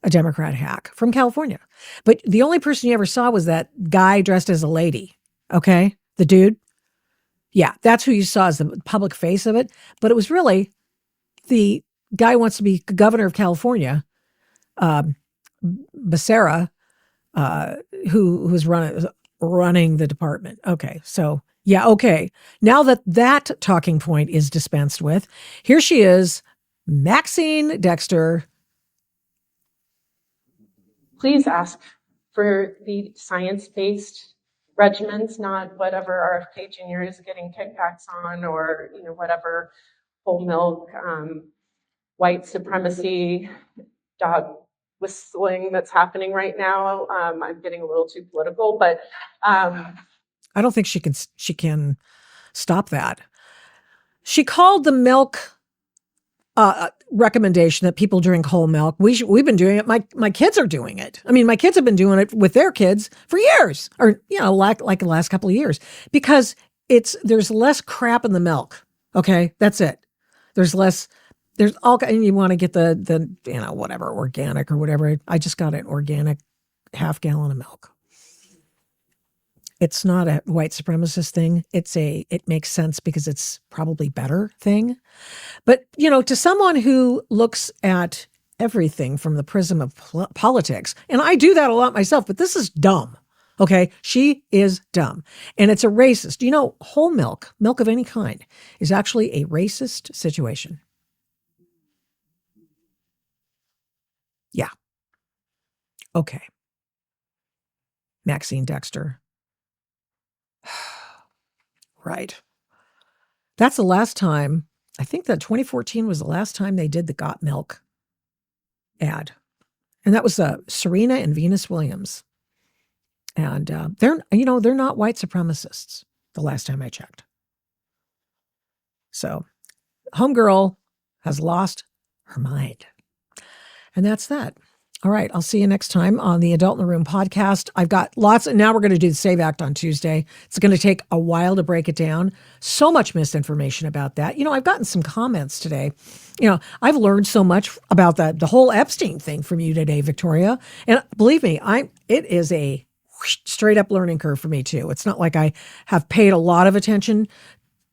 a Democrat hack from California. But the only person you ever saw was that guy dressed as a lady. Okay. The dude. Yeah. That's who you saw as the public face of it. But it was really the guy who wants to be governor of California, Becerra, who was running the department. Okay. So yeah. Okay. Now that talking point is dispensed with, here she is, Maxine Dexter. Please ask for the science-based regimens, not whatever RFK Jr. is getting kickbacks on, or whatever whole milk, white supremacy, dog whistling that's happening right now. I'm getting a little too political, but I don't think she can stop that. She called the milk recommendation that people drink whole milk. We've been doing it. My kids are doing it. I mean, my kids have been doing it with their kids for years, or like the last couple of years, because there's less crap in the milk. Okay, that's it. There's all, and you want to get the whatever, organic or whatever. I just got an organic half gallon of milk. It's not a white supremacist thing. It makes sense because it's probably better thing. But, to someone who looks at everything from the prism of politics, and I do that a lot myself, but this is dumb. Okay. She is dumb, and it's a racist. Whole milk of any kind, is actually a racist situation. Yeah. Okay. Maxine Dexter. Right. That's the last time, I think that 2014 was the last time they did the Got Milk ad. And that was Serena and Venus Williams. And they're not white supremacists the last time I checked. So homegirl has lost her mind. And that's that. All right. I'll see you next time on the Adult in the Room podcast. I've got lots. Now we're going to do the SAVE Act on Tuesday. It's going to take a while to break it down. So much misinformation about that. I've gotten some comments today. I've learned so much about the whole Epstein thing from you today, Victoria. And believe me, it is a straight up learning curve for me too. It's not like I have paid a lot of attention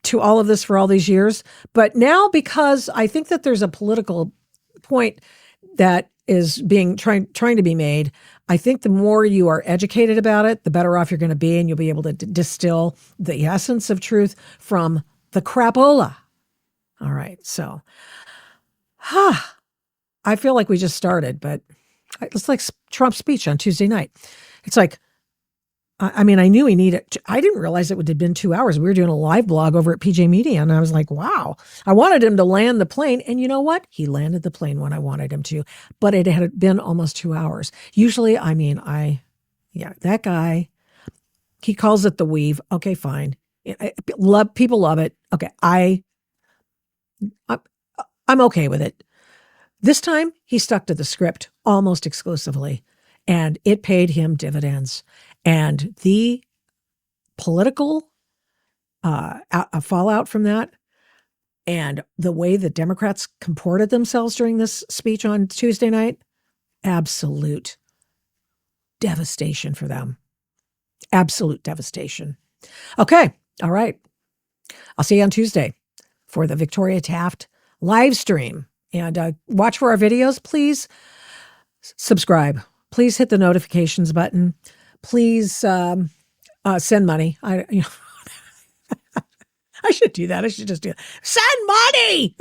to all of this for all these years. But now, because I think that there's a political point that is trying to be made, I think the more you are educated about it, the better off you're going to be, and you'll be able to distill the essence of truth from the crapola. All right, so I feel like we just started, but it's like Trump's speech on Tuesday night. It's like, I knew he needed. I didn't realize it would have been 2 hours. We were doing a live blog over at PJ Media, and I was like, wow. I wanted him to land the plane, and you know what? He landed the plane when I wanted him to, but it had been almost 2 hours. Usually, that guy, he calls it the weave. Okay, fine. People love it. Okay, I'm okay with it. This time, he stuck to the script almost exclusively, and it paid him dividends. And the political fallout from that, and the way the Democrats comported themselves during this speech on Tuesday night, absolute devastation for them. Absolute devastation. Okay. All right. I'll see you on Tuesday for the Victoria Taft live stream. And watch for our videos. Please subscribe. Please hit the notifications button. Please send money. I should do that. I should just do that. Send money.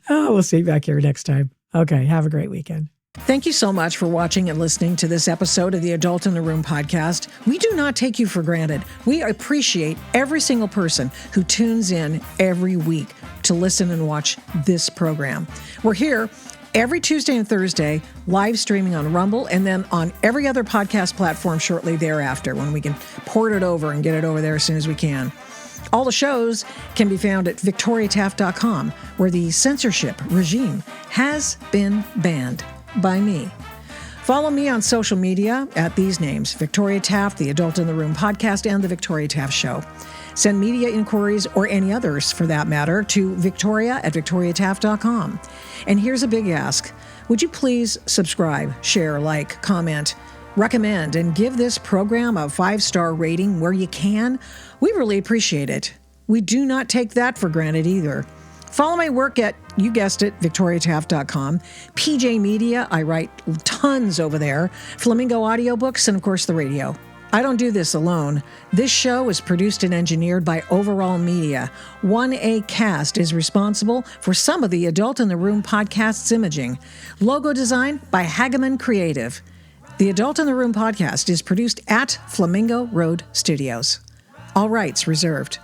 We'll see you back here next time. Okay. Have a great weekend. Thank you so much for watching and listening to this episode of the Adult in the Room podcast. We do not take you for granted. We appreciate every single person who tunes in every week to listen and watch this program. We're here every Tuesday and Thursday, live streaming on Rumble, and then on every other podcast platform shortly thereafter, when we can port it over and get it over there as soon as we can. All the shows can be found at victoriataft.com, where the censorship regime has been banned by me. Follow me on social media at these names: Victoria Taft, the Adult in the Room podcast, and the Victoria Taft Show. Send media inquiries, or any others for that matter, to victoria@victoriataft.com. And here's a big ask. Would you please subscribe, share, like, comment, recommend, and give this program a 5-star rating where you can? We really appreciate it. We do not take that for granted either. Follow my work at, you guessed it, victoriataft.com. PJ Media, I write tons over there. Flamingo Audiobooks, and of course the radio. I don't do this alone. This show is produced and engineered by Overall Media. 1A Cast is responsible for some of the Adult in the Room podcast's imaging. Logo design by Hageman Creative. The Adult in the Room podcast is produced at Flamingo Road Studios. All rights reserved.